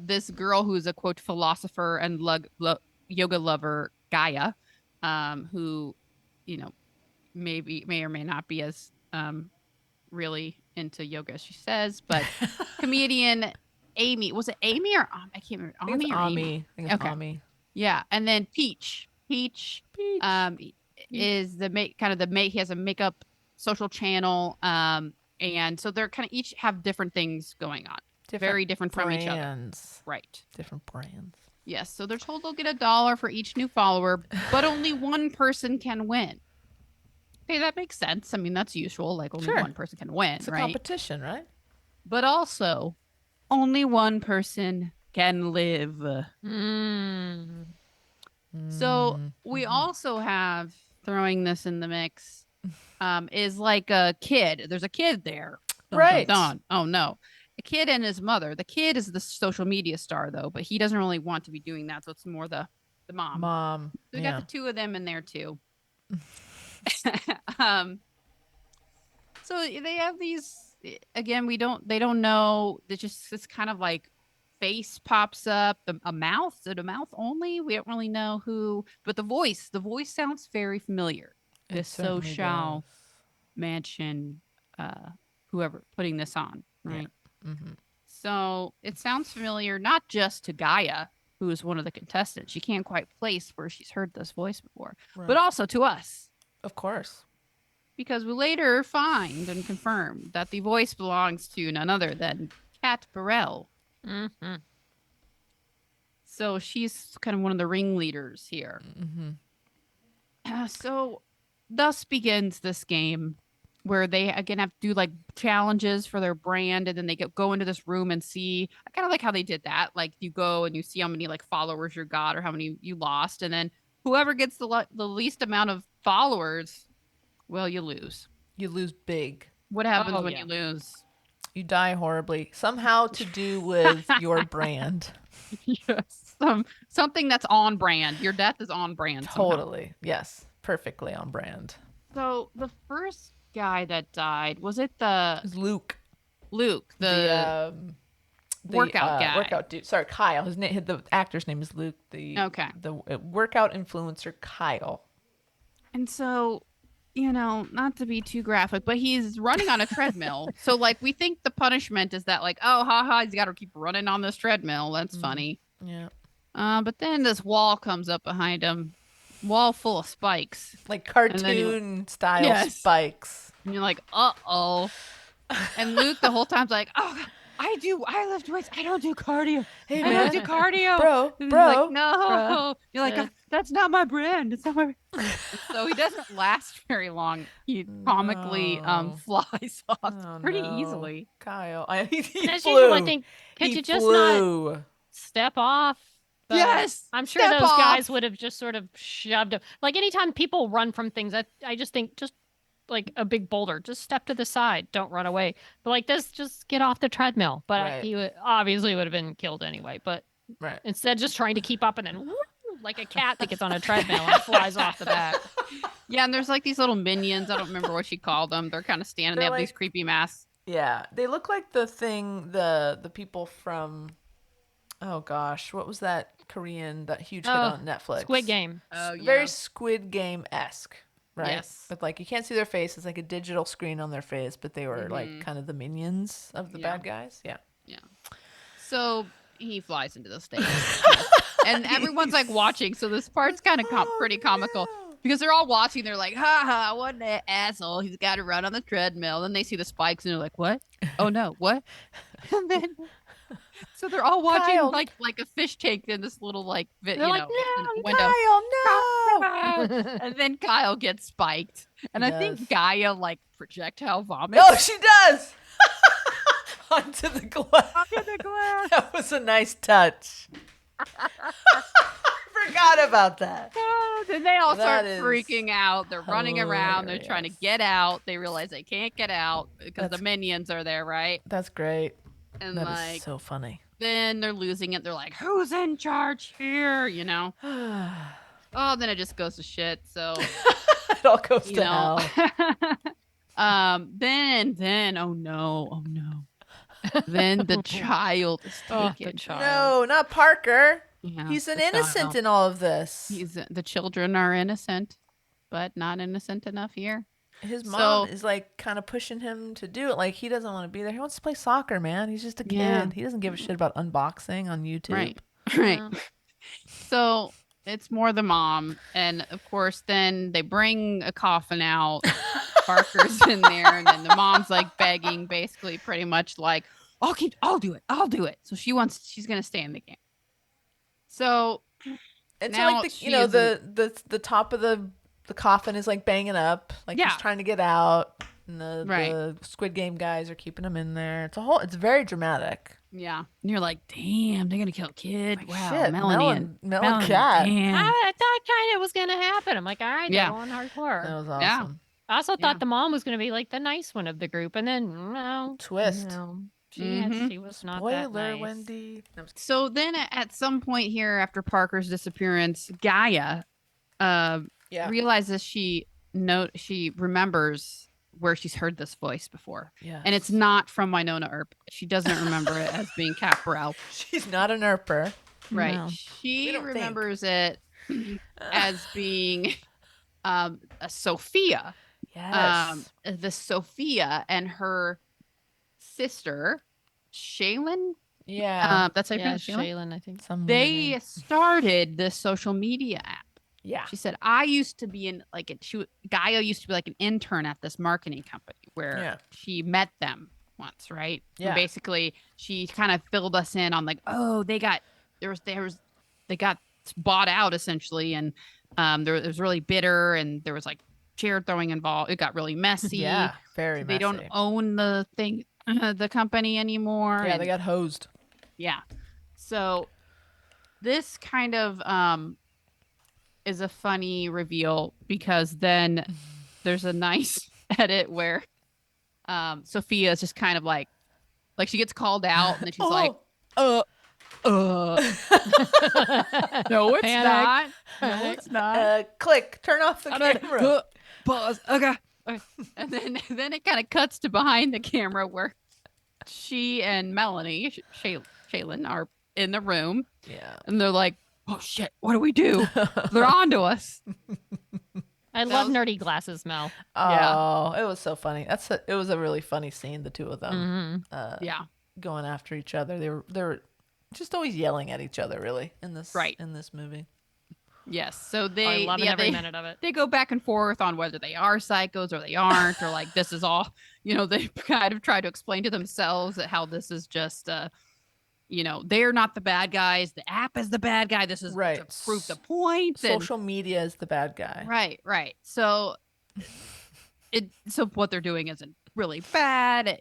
this girl who's a quote philosopher and yoga lover, Gaia, who may or may not be as really into yoga as she says, but comedian Amy. Was it Amy or I can't remember. I think it's Ami. I think it's Okay. Ami. Yeah, and then Peach. Peach is he has a makeup social channel, and so they're kind of each have different things going on. Very different from each other. Right. Different brands. Yes, so they're told they'll get $1 for each new follower, but only one person can win. Okay, that makes sense. I mean, that's usual. Like only one person can win, it's a right? competition, right? But also, only one person can live. So we also have, throwing this in the mix, is like a kid. There's a kid there. Dun, Right. dun, dun. Oh no. A kid and his mother. The kid is the social media star though, but he doesn't really want to be doing that. So it's more the mom. So we got the two of them in there too. So they have these, again, they don't know. It's kind of like face pops up, a mouth. Is it a mouth only? We don't really know who, but the voice sounds very familiar. The social mansion, whoever putting this on, right? Yeah. Mm-hmm. So it sounds familiar, not just to Gaia, who is one of the contestants. She can't quite place where she's heard this voice before, but also to us. Of course. Because we later find and confirm that the voice belongs to none other than Kat Burrell. Mm-hmm. So she's kind of one of the ringleaders here. Mm-hmm. So thus begins this game where they again have to do like challenges for their brand, and then they go into this room and see. I kind of like how they did that. Like you go and you see how many like followers you got or how many you lost, and then whoever gets the least amount of followers, well, you lose. You lose big. What happens when you lose? You die horribly. Somehow to do with your brand. Yes. Something that's on brand. Your death is on brand. Totally. Somehow. Yes. Perfectly on brand. So the first guy that died, was it Luke. Luke, the workout guy. Workout dude. Sorry, Kyle. The actor's name is Luke. The workout influencer Kyle. And so, not to be too graphic, but he's running on a treadmill. So like we think the punishment is that like, oh, haha, he's got to keep running on this treadmill. That's funny. Yeah. But then this wall comes up behind him. Wall full of spikes, like cartoon style spikes, and you're like, uh-oh. And Luke the whole time's like, oh, I lift weights, I don't do cardio. Hey, I don't do cardio, bro. Like, no, you're like, that's not my brand. It's not my brand. So he doesn't last very long. He comically flies off pretty easily. Kyle, he As flew. usual, I think, could you just not step off? But yes, I'm sure those guys would have just sort of shoved him. Like anytime people run from things, I just think just like a big boulder, just step to the side, don't run away. But like this, just get off the treadmill. But he obviously would have been killed anyway. But instead, just trying to keep up and then like a cat that gets on a treadmill and flies off the back. Yeah, and there's like these little minions. I don't remember what she called them. They're kind of standing. They have these creepy masks. Yeah, they look like the people from. Oh gosh, what was that that huge hit on Netflix? Squid Game. Oh, yeah. Very Squid Game-esque, right? Yes. But like you can't see their face. It's like a digital screen on their face, but they were like kind of the minions of the bad guys. Yeah. Yeah. So he flies into the stage. And everyone's like watching. So this part's kind of pretty comical. Because they're all watching. They're like, ha ha, what an asshole. He's got to run on the treadmill. Then they see the spikes and they're like, what? Oh no, what? And then, so they're all watching Kyle. like a fish tank in this little They're like, window. Kyle, no. And then Kyle gets spiked, and He I does. think Gaia like projectile vomits. No, she does. Onto the glass. Onto the glass. That was a nice touch. Forgot about that. Oh, then they all start That is freaking out. They're running around. They're trying to hilarious. get out. They realize they can't get out because That's- the minions are there, right? That's great. And That like, is so funny. then they're losing it. They're like, "Who's in charge here?" You know. Oh, then it just goes to shit. So It all goes you to know. hell. Then oh no. Then the child is Oh, taken. the child. No, not Parker. Yeah, He's an the innocent child. in all of this. The children are innocent, but not innocent enough here. His So- mom is like kind of pushing him to do it. Like he doesn't want to be there. He wants to play soccer, man. He's just a kid. Yeah. He doesn't give a shit about unboxing on YouTube. Right. Right. Yeah. So it's more the mom, and of course, then they bring a coffin out. Parker's in there, and then the mom's like begging, basically, pretty much like, I'll do it. So she's gonna stay in the game. So And so Now like the, she you know isn't- the top of the coffin is like banging up, like Yeah. he's trying to get out, and Right. the Squid Game guys are keeping him in there. It's very dramatic. yeah, and you're like, damn, they're gonna kill a kid. Like, Wow, shit, Melanie, Melon Cat. damn. I thought kind of was going to happen. I'm like, all right, Yeah. they're going hardcore. That was Yeah. awesome. I also Yeah. thought the mom was going to be like the nice one of the group, and then no, Twist. no, Mhm. she was not that Spoiler, nice. Wendy. No, I'm just So then at some point here, after Parker's disappearance, Gaia yeah. realizes she remembers where she's heard this voice before. Yeah. And it's not from Wynonna Earp. She doesn't remember it as being Caporal. She's not an Earper. Right. No. She We don't think. remembers it as being a Sophia. Yes. The Sophia and her sister, Shaylin. yeah. That's how you Yeah, pronounce Shaylin. Shaylin, I think. Some They women. started this social media app. Yeah. She said, I used to be Gaia used to be like an intern at this marketing company where Yeah. she met them once, right? Yeah. And basically she kind of filled us in on like, oh, they got bought out essentially. And it was really bitter, and there was like chair throwing involved. It got really messy. Yeah. Very They messy. don't own the thing, the company anymore. Yeah, and- they got hosed. yeah. So this kind of is a funny reveal, because then there's a nice edit where Sophia is just kind of like she gets called out, and then she's like, no, it's Panic. not. No, it's not. Click. Turn off the camera. Pause. Okay. And then it kind of cuts to behind the camera where she and Melanie, Shaylin, are in the room, Yeah. and they're like, oh shit, what do we do? They're on to us. I love nerdy glasses, Mel. Oh, it was so funny. It was a really funny scene. The two of them Mm-hmm. Yeah. going after each other. They were just always yelling at each other. Really in this movie. Yes. So I love every minute of it. they go back and forth on whether they are psychos or they aren't, or like this is all, they kind of try to explain to themselves that how this is just they're not the bad guys. The app is the bad guy. This is Right. to prove the point. and- Social media is the bad guy. Right. So what they're doing isn't really bad,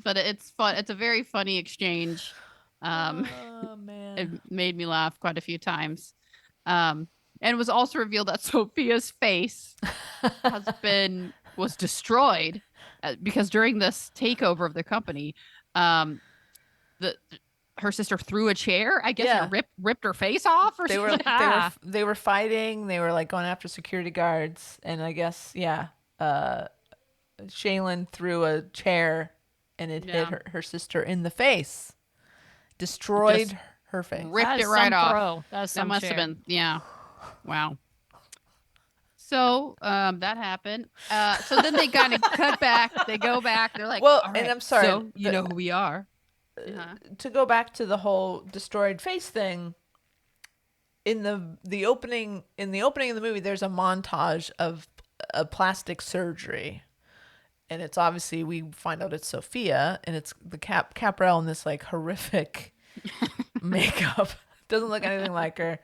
but it's fun. It's a very funny exchange. Oh man. It made me laugh quite a few times. And it was also revealed that Sophia's face was destroyed because during this takeover of the company, her sister threw a chair, I guess, Yeah. and ripped her face off, or They were something. they were fighting. They were like going after security guards, and I guess Shaylin threw a chair, and it hit her sister in the face, destroyed Just her face. ripped That it is right some off. throw. That was That some must chair. have been, wow. So that happened. So then they kind of cut back. They go back. They're like, Well, "All and right, I'm sorry, so you the- know who we are." Uh-huh. To go back to the whole destroyed face thing, in the opening of the movie, there's a montage of a plastic surgery, and it's obviously, we find out it's Sophia, and it's the Caprell in this like horrific makeup. Doesn't look anything like her.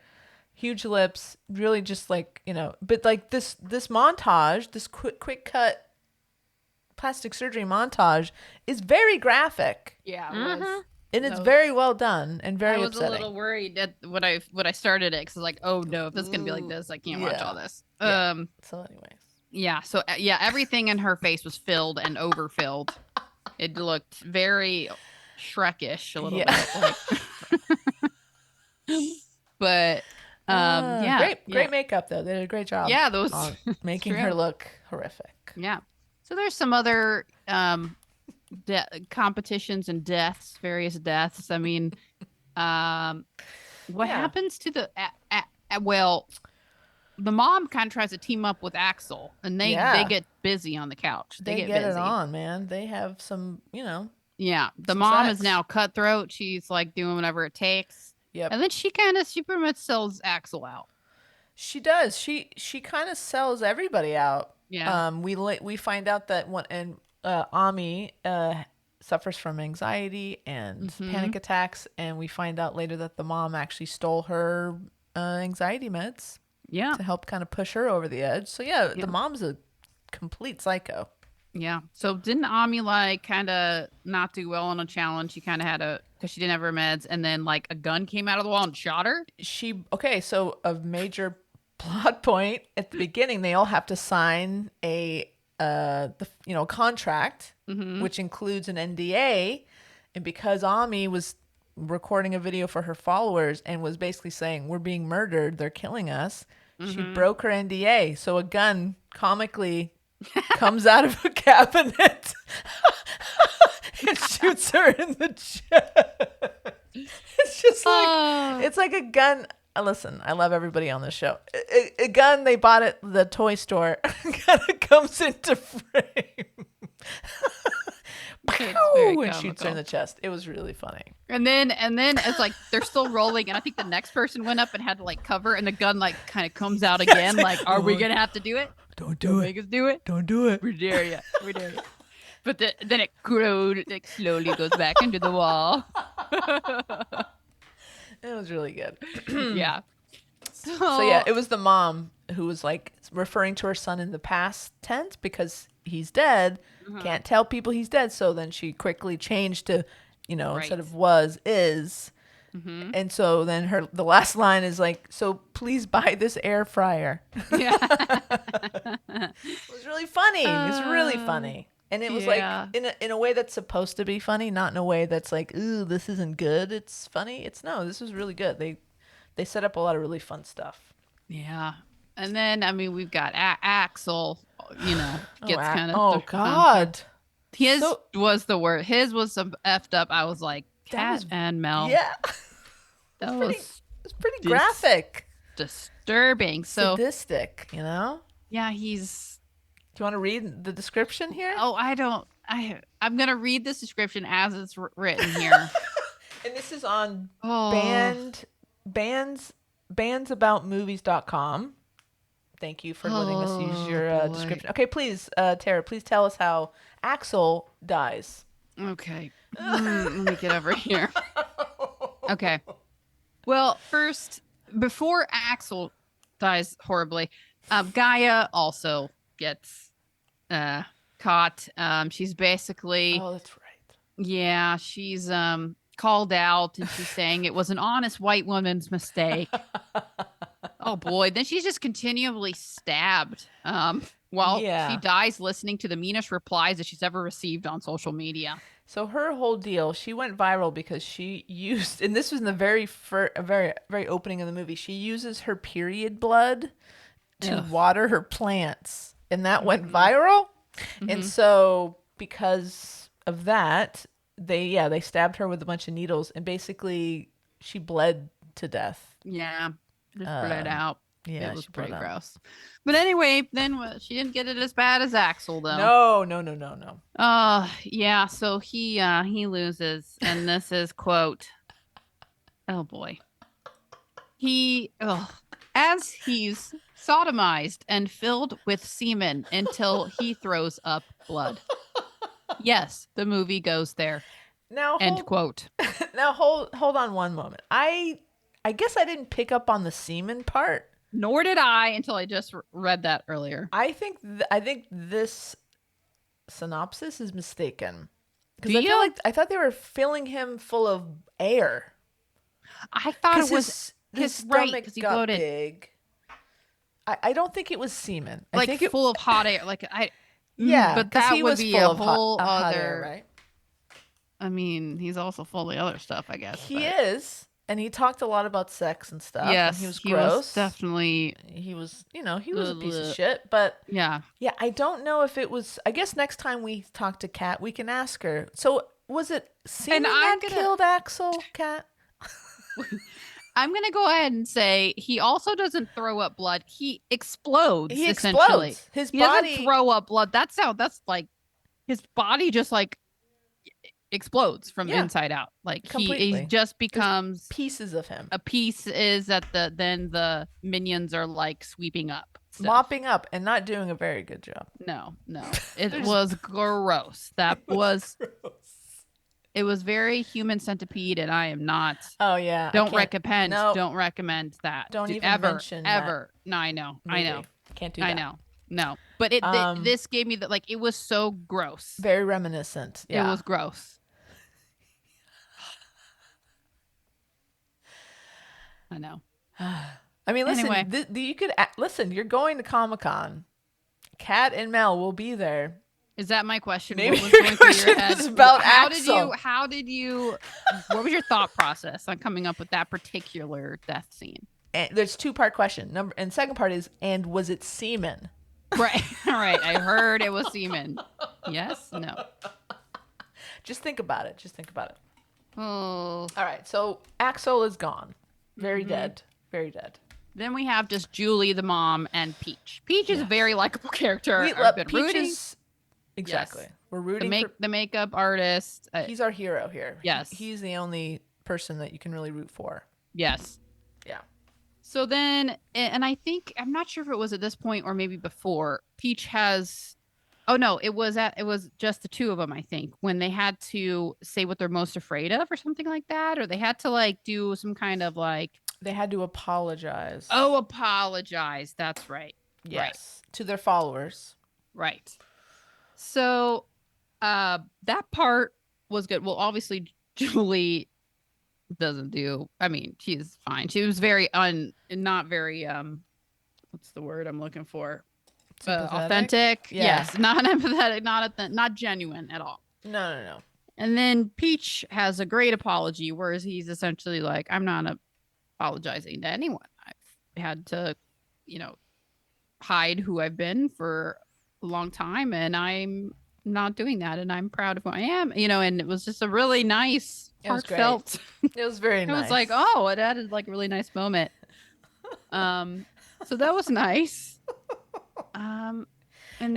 Huge lips, really just like, but like this montage, this quick cut plastic surgery montage is very graphic. Yeah, Mhm. And it's No. very well done and very I was upsetting. a little worried at when I started it because I was like, oh no, if it's gonna be like this, I can't watch Yeah. all this. Yeah. So anyways. Yeah. So yeah, everything in her face was filled and overfilled. It looked very Shrekish a little bit. But yeah, great makeup though. They did a great job. Yeah, those on making true. her look horrific. Yeah. So there's some other competitions and deaths, various deaths. I mean, what happens to the well, the mom kind of tries to team up with Axel, and they get busy on the couch. They get get busy. it on, man. They have some, Yeah, the some mom sex. is now cutthroat. She's like doing whatever it takes. Yep. And then she pretty much sells Axel out. She does. She kind of sells everybody out. Yeah. We find out that Ami suffers from anxiety and panic attacks, and we find out later that the mom actually stole her anxiety meds. Yeah. To help kind of push her over the edge. So yeah, the mom's a complete psycho. Yeah. So didn't Ami like kind of not do well on a challenge? She kind of had because she didn't have her meds, and then like a gun came out of the wall and shot her. So a major plot point at the beginning, they all have to sign a contract, which includes an NDA, and because Ami was recording a video for her followers and was basically saying, we're being murdered, they're killing us, she broke her NDA. So a gun comically comes out of a cabinet and shoots her in the chest. It's just like it's like a gun. Listen, I love everybody on this show. A gun they bought at the toy store kind of comes into frame. And shoots her in the chest. It was really funny. And then it's like they're still rolling, and I think the next person went up and had to like cover, and the gun like kind of comes out again. Like, are we gonna have to do it? Don't do it. Make us do it. Don't do it. We dare you. We dare you. But then it slowly goes back into the wall. It was really good. Yeah. So yeah, it was the mom who was like referring to her son in the past tense because he's dead. Can't tell people he's dead. So then she quickly changed to, instead of was, is. And so then the last line is like, so please buy this air fryer. Yeah. It was really funny. It's really funny. And it was like in a way that's supposed to be funny, not in a way that's like, ooh, this isn't good. It's funny. This was really good. They set up a lot of really fun stuff. Yeah. And then, I mean, we've got Axel, gets kind of. Oh, God. His was the word. His was some effed up. I was like, Cat and Mel. Yeah. That was it's pretty graphic. Disturbing. So sadistic, Yeah, he's. Do you want to read the description here? Oh, I don't. I'm going to read this description as it's written here. And this is on bandsaboutmovies.com. Thank you for letting us use your description. Okay, please, Tara, please tell us how Axel dies. Okay. Let me get over here. Okay. Well, first, before Axel dies horribly, Gaia also gets caught. She's basically... Oh, that's right. Yeah, she's called out, and she's saying it was an honest white woman's mistake. Oh, boy. Then she's just continually stabbed while she dies listening to the meanest replies that she's ever received on social media. So her whole deal, she went viral because she used, and this was in the very opening of the movie, she uses her period blood to water her plants, and that went viral. And so because of that, they stabbed her with a bunch of needles, and basically she bled to death. Yeah, just bled out. Yeah, it was pretty gross. But anyway, then she didn't get it as bad as Axel, though. No. Yeah. So he loses, and this is quote. Oh boy. As he's sodomized and filled with semen until he throws up blood. Yes, the movie goes there. Now End quote. Now hold on one moment. I guess I didn't pick up on the semen part. Nor did I until I just read that earlier. I think this synopsis is mistaken. Do Because you? I thought they were filling him full of air. I thought it was his right, stomach 'cause he got bloated. big. I don't think it was semen. I like think full of hot air. Like yeah, but 'cause that he would was be full a of whole hot other. air, right? I mean, he's also full of other stuff, I guess. He but- is, and he talked a lot about sex and stuff. Yes, and he was gross. definitely. He was, he was a piece of Ugh. shit. But Yeah. yeah, I don't know if it was. I guess next time we talk to Kat, we can ask her. So was it semen I'm that gonna- killed Axel, Kat? I'm gonna go ahead and say he also doesn't throw up blood. He explodes. He essentially. explodes. His He body. doesn't throw up blood. That's like his body just like explodes from Yeah. inside out. Like he Completely. just becomes pieces of him a piece. Is that then the minions are like sweeping up, stuff. mopping up and not doing a very good job. No, it was gross. That was. It was very human centipede, and I am not. Oh yeah. Don't recommend. no. Don't recommend that. Don't even ever, mention that ever. No, I know. movie. Can't do that. I know. No, but this gave me that. Like it was so gross. Very reminiscent. Yeah. It was gross. I know. I mean, listen. Anyway. You could listen. You're going to Comic-Con. Kat and Mel will be there. Is that my question? Maybe what was your going through your question head? is about how Axel. did you what was your thought process on coming up with that particular death scene? And there's 2-part question. And second part is, and was it semen? Right. All right. I heard it was semen. Yes? No. Just think about it. Oh. All right. So Axel is gone. Very Mm-hmm. dead. Very dead. Then we have just Julie, the mom, and Peach. Peach is a very likable character. We I've love been Peach rooting. Exactly. Yes. We're rooting The makeup artist. for. He's our hero here. Yes. He's the only person that you can really root for. Yes. Yeah. So then, and I think I'm not sure if it was at this point or maybe before. Peach has. Oh no, it was just the two of them. I think when they had to say what they're most afraid of or something like that, or they had to like do some kind of like. They had to apologize. Oh, apologize. That's right. yes. To their followers. Right. So that part was good. Well, obviously Julie doesn't do. I mean, she's fine. She was very not very what's the word I'm looking for? Authentic. Yeah. Yes, not empathetic, not genuine at all. No. And then Peach has a great apology, whereas he's essentially like, I'm not apologizing to anyone. I've had to, hide who I've been for a long time, and I'm not doing that, and I'm proud of who I am. And it was just a really nice, It was great. heartfelt. It was very It nice. was like, oh, it added like a really nice moment. So that was nice. And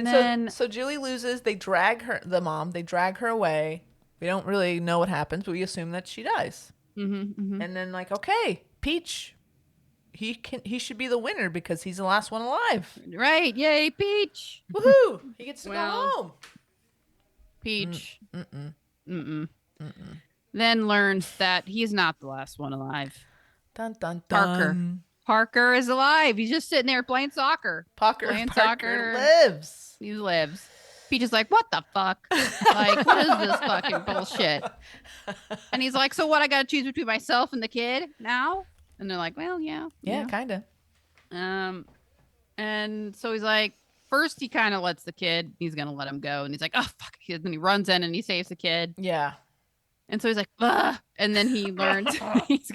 then so Julie loses. They drag her away. We don't really know what happens, but we assume that she dies. mhm. And then okay, Peach, he should be the winner because he's the last one alive. Right, yay, Peach. Woohoo! He gets to Well, go home. Peach. Mm-mm. Then learns that he's not the last one alive. Dun dun Parker. dun. Parker is alive. He's just sitting there playing soccer. Parker Playing soccer. lives. He lives. Peach is like, what the fuck? Like, what is this fucking bullshit? And he's like, so what? I got to choose between myself and the kid now? And they're like, well, yeah. Yeah, kind of. And so he's like, first he kind of lets the kid, he's going to let him go. And he's like, oh, fuck. And then he runs in and he saves the kid. Yeah. And so he's like, ugh. And then he learns he's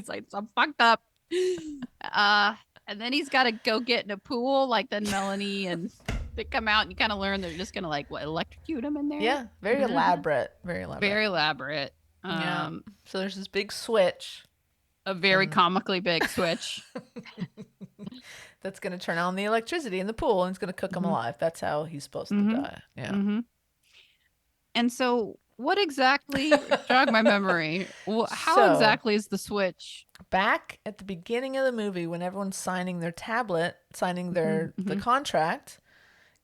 like, I'm fucked up. And then he's got to go get in a pool, like then Melanie and they come out and you kind of learn they're just going to like electrocute him in there. Yeah. Very elaborate. Very elaborate. Very elaborate. Yeah. So there's this big switch A very comically big switch. that's going to turn on the electricity in the pool and it's going to cook him alive. That's how he's supposed to die. Yeah. Mm-hmm. And so What exactly? Jog my memory. How So- exactly is the switch? Back at the beginning of the movie, when everyone's signing their tablet, signing their the contract,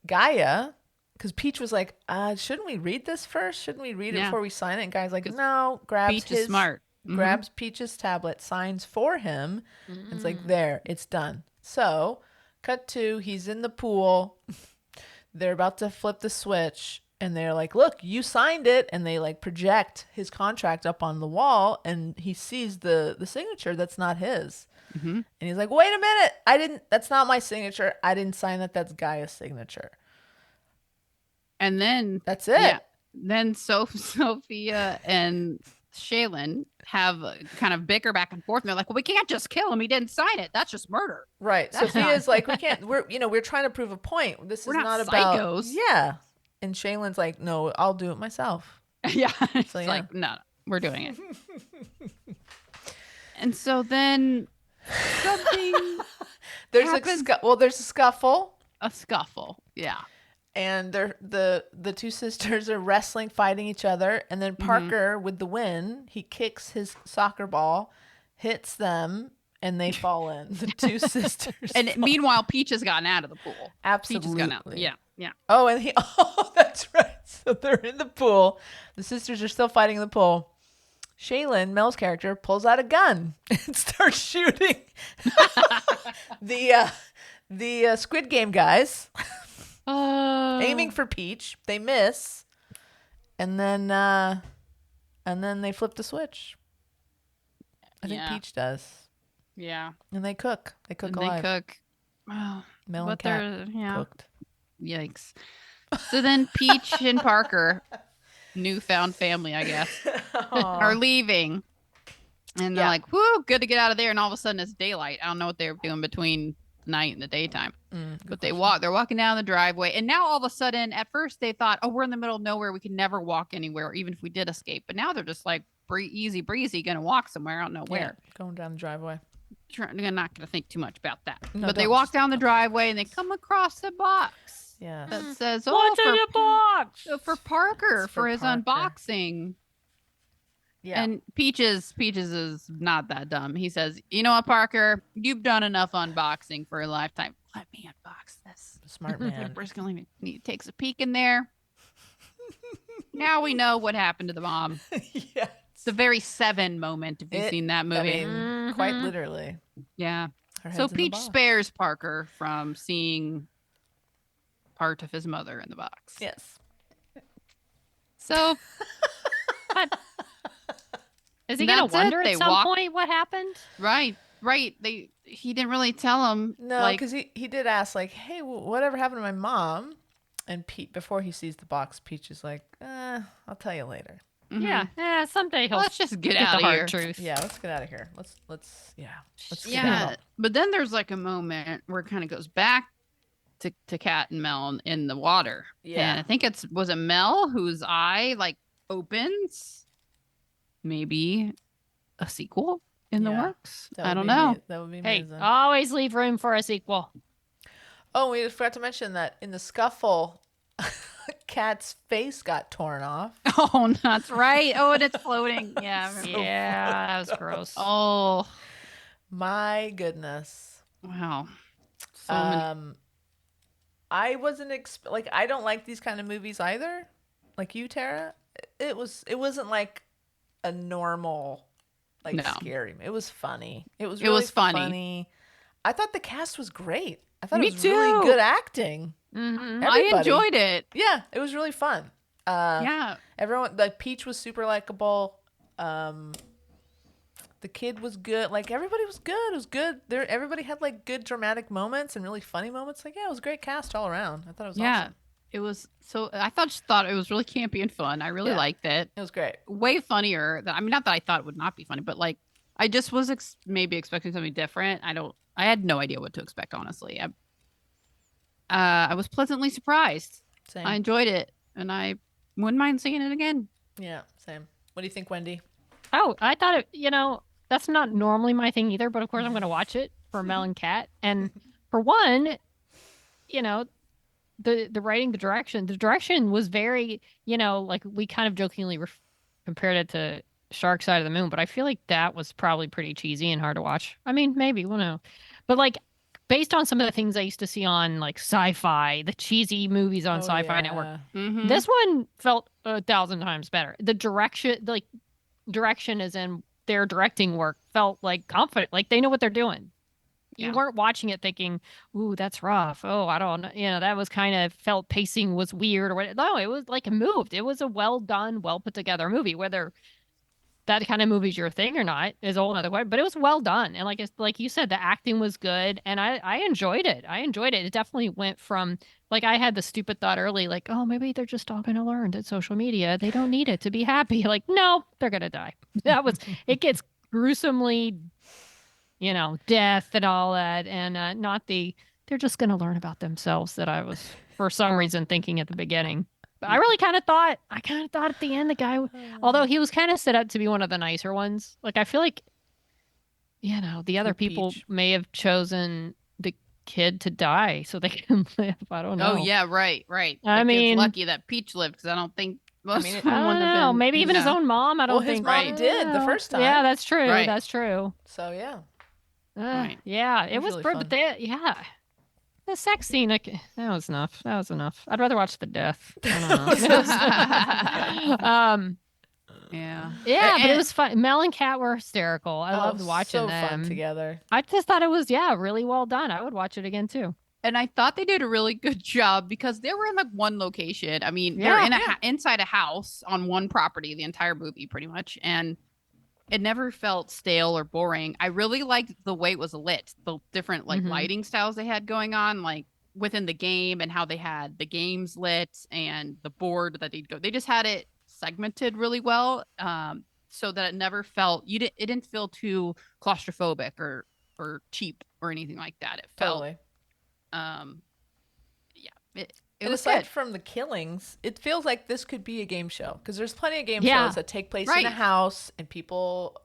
Gaia, because Peach was like, shouldn't we read this first? Shouldn't we read it Yeah. before we sign it? And Gaia's like, 'Cause no, grabs Peach his is smart. grabs Peach's tablet, signs for him, and it's like, there, it's done. So, cut to, he's in the pool. They're about to flip the switch, and they're like, look, you signed it. And they like project his contract up on the wall, and he sees the signature that's not his. And he's like, wait a minute, that's not my signature. I didn't sign that. That's Gaia's signature. And then That's it. Yeah. Then Sophia and Shaylin have kind of bicker back and forth. And they're like, well, we can't just kill him. He didn't sign it. That's just murder. Right. That's Sophia's like, we're trying to prove a point. This We're is not not about psychos. Yeah. And Shaylin's like, no, I'll do it myself. Yeah. It's So, yeah. like, no, we're doing it. And so then something There's happens. there's a scuffle, A scuffle. Yeah. and the two sisters are wrestling, fighting each other, and then Parker with the win, he kicks his soccer ball, hits them, and they fall in. The two sisters. And fall. meanwhile, Peach has gotten out of the pool. Peach Absolutely. has gotten out. Yeah. Yeah. Oh, and that's right. So they're in the pool. The sisters are still fighting in the pool. Shaylin, Mel's character, pulls out a gun and starts shooting the Squid Game guys, aiming for Peach. They miss, and then they flip the switch. I think Yeah. Peach does, Yeah. and they cook. They cook And alive. they cook. Oh, Mel and but Cat they're yeah. cooked. Yikes. So then Peach and Parker, newfound family, I guess, are leaving. And they're Yeah. like, whoo, good to get out of there. And all of a sudden it's daylight. I don't know what they were doing between night and the daytime. But they're walking down the driveway. And now all of a sudden, at first they thought, oh, we're in the middle of nowhere. We can never walk anywhere, even if we did escape. But now they're just like easy breezy, going to walk somewhere. I don't know where. Going down the driveway. I'm not going to think too much about that. No, But they don't. walk down the driveway and they come across a box Yeah. that says, What's in the box? for Parker It's for for his Parker. unboxing. Yeah. And Peaches is not that dumb. He says, you know what, Parker? You've done enough unboxing for a lifetime. Let me unbox this. Smart man. We're just going to leave it. He takes a peek in there. Now we know what happened to the mom. Yeah. It's a very Seven moment if you've seen that movie. I mean, quite literally. Yeah. Her So head's in the Peach box. spares Parker from seeing part of his mother in the box. Yes. So Is he gonna That's it. wonder They at some walk- point what happened? right. He didn't really tell him. No, like, because he did ask, like, hey, whatever happened to my mom? And Pete, before he sees the box, Peach is like, I'll tell you later. Yeah. Someday he'll Let's just get get out the of hard here. truth. Yeah, let's get out of here. Let's get Yeah, out. but then there's like a moment where it kind of goes back to Kat and Mel in the water. Yeah. And I think was it Mel whose eye like opens? Maybe a sequel in the Yeah. works. That I would don't be know. That would be Hey, amazing. always leave room for a sequel. Oh, we forgot to mention that in the scuffle, Kat's face got torn off. Oh, that's right. Oh, and it's floating. Yeah. I remember. Yeah, that was gross. Oh, My goodness. wow. So many. I wasn't like, I don't like these kind of movies either. Like you, Tara. It wasn't like a normal, like, No. scary. It was funny. It was It really was funny. I thought the cast was great. I thought Me it was really too. good acting. Mm-hmm. I Everybody. enjoyed it. Yeah, it was really fun. Yeah. Everyone, like, Peach was super likable. The kid was good. Like, everybody was good. It was good. Everybody had like good dramatic moments and really funny moments. Like, yeah, it was a great cast all around. I thought it was Yeah. awesome. It was so I thought it was really campy and fun. I really Yeah. liked it. It was great. Way funnier than, I mean, not that I thought it would not be funny, but like I just was maybe expecting something different. I had no idea what to expect, honestly. I was pleasantly surprised. Same. I enjoyed it, and I wouldn't mind seeing it again. Yeah, same. What do you think, Wendy? Oh, I thought it, that's not normally my thing either, but of course I'm going to watch it for Mel and Kat. And for one, the writing, the direction was very, like we kind of jokingly compared it to Shark Side of the Moon, but I feel like that was probably pretty cheesy and hard to watch. I mean, maybe, we'll know. But like based on some of the things I used to see on like sci-fi, the cheesy movies on Sci-Fi Network, Mhm. this one felt 1,000 times better. The direction as in their directing work felt like confident, like they know what they're doing. You Yeah. weren't watching it thinking, "Ooh, that's rough." Oh, I don't know. That was kind of felt pacing was weird or what. No, it was like it moved. It was a well done, well put together movie. Whether that kind of movie's your thing or not is a whole other way. But it was well done, and like you said, the acting was good, and I enjoyed it. I enjoyed it. It definitely went from like I had the stupid thought early, like, oh, maybe they're just all going to learn that social media they don't need it to be happy. Like, no, they're going to die. That was it. Gets gruesomely, death and all that, and not they're just going to learn about themselves that I was for some reason thinking at the beginning. But I really kind of thought at the end the guy, although he was kind of set up to be one of the nicer ones. Like I feel like, the other people Peach. may have chosen the kid to die so they can live. I don't know. Oh yeah, right. I The mean- kid's lucky that Peach lived because I don't think most mean, of I them would don't have know. been. Maybe even his own mom. I don't Well, his think. mom did the No. first time. Yeah, that's true. Right. That's true. So yeah. Right. Yeah, it It was was really pretty, fun. but the sex scene, that was enough. That was enough. I'd rather watch the death. I don't know. Yeah. Yeah, but it And- was fun. Mel and Kat were hysterical. I loved watching so them. fun together. I just thought it was, really well done. I would watch it again too. And I thought they did a really good job because they were in like one location. I mean, they're Yeah. in inside a house on one property the entire movie pretty much, and it never felt stale or boring. I really liked the way it was lit, the different like Mhm. lighting styles they had going on, like within the game, and how they had the games lit and the board that they'd go. They just had it segmented really well, so that it never felt it didn't feel too claustrophobic or cheap or anything like that. It felt Totally. it And was aside good. from the killings, it feels like this could be a game show because there's plenty of game Yeah. shows that take place in Right. a house and people,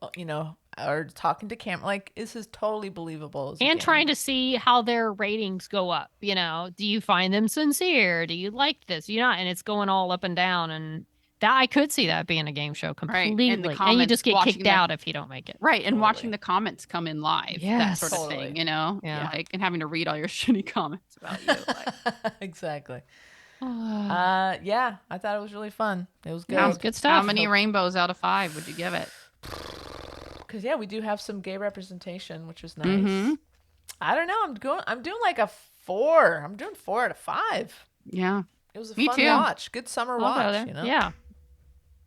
are talking to camera. Like this is totally believable. As a And game. trying to see how their ratings go up. Do you find them sincere? Do you like this? And it's going all up and down. And that I could see that being a game show Right, and completely. the And you comments, just get watching kicked the- out if you don't make it. Right, and Totally. watching the comments come in live, that Yes. sort of Totally. thing, Yeah. like, and having to read all your shitty comments about you. Like, Exactly. Yeah, Yeah, I thought it was really fun. It was good. good stuff. how many rainbows out of 5 would you give it? Because we do have some gay representation, which was nice. Mhm. I don't know. I'm doing like a 4. I'm doing 4 out of 5. Yeah, It was a Me fun too. watch. Good summer I'll go watch. there. Yeah.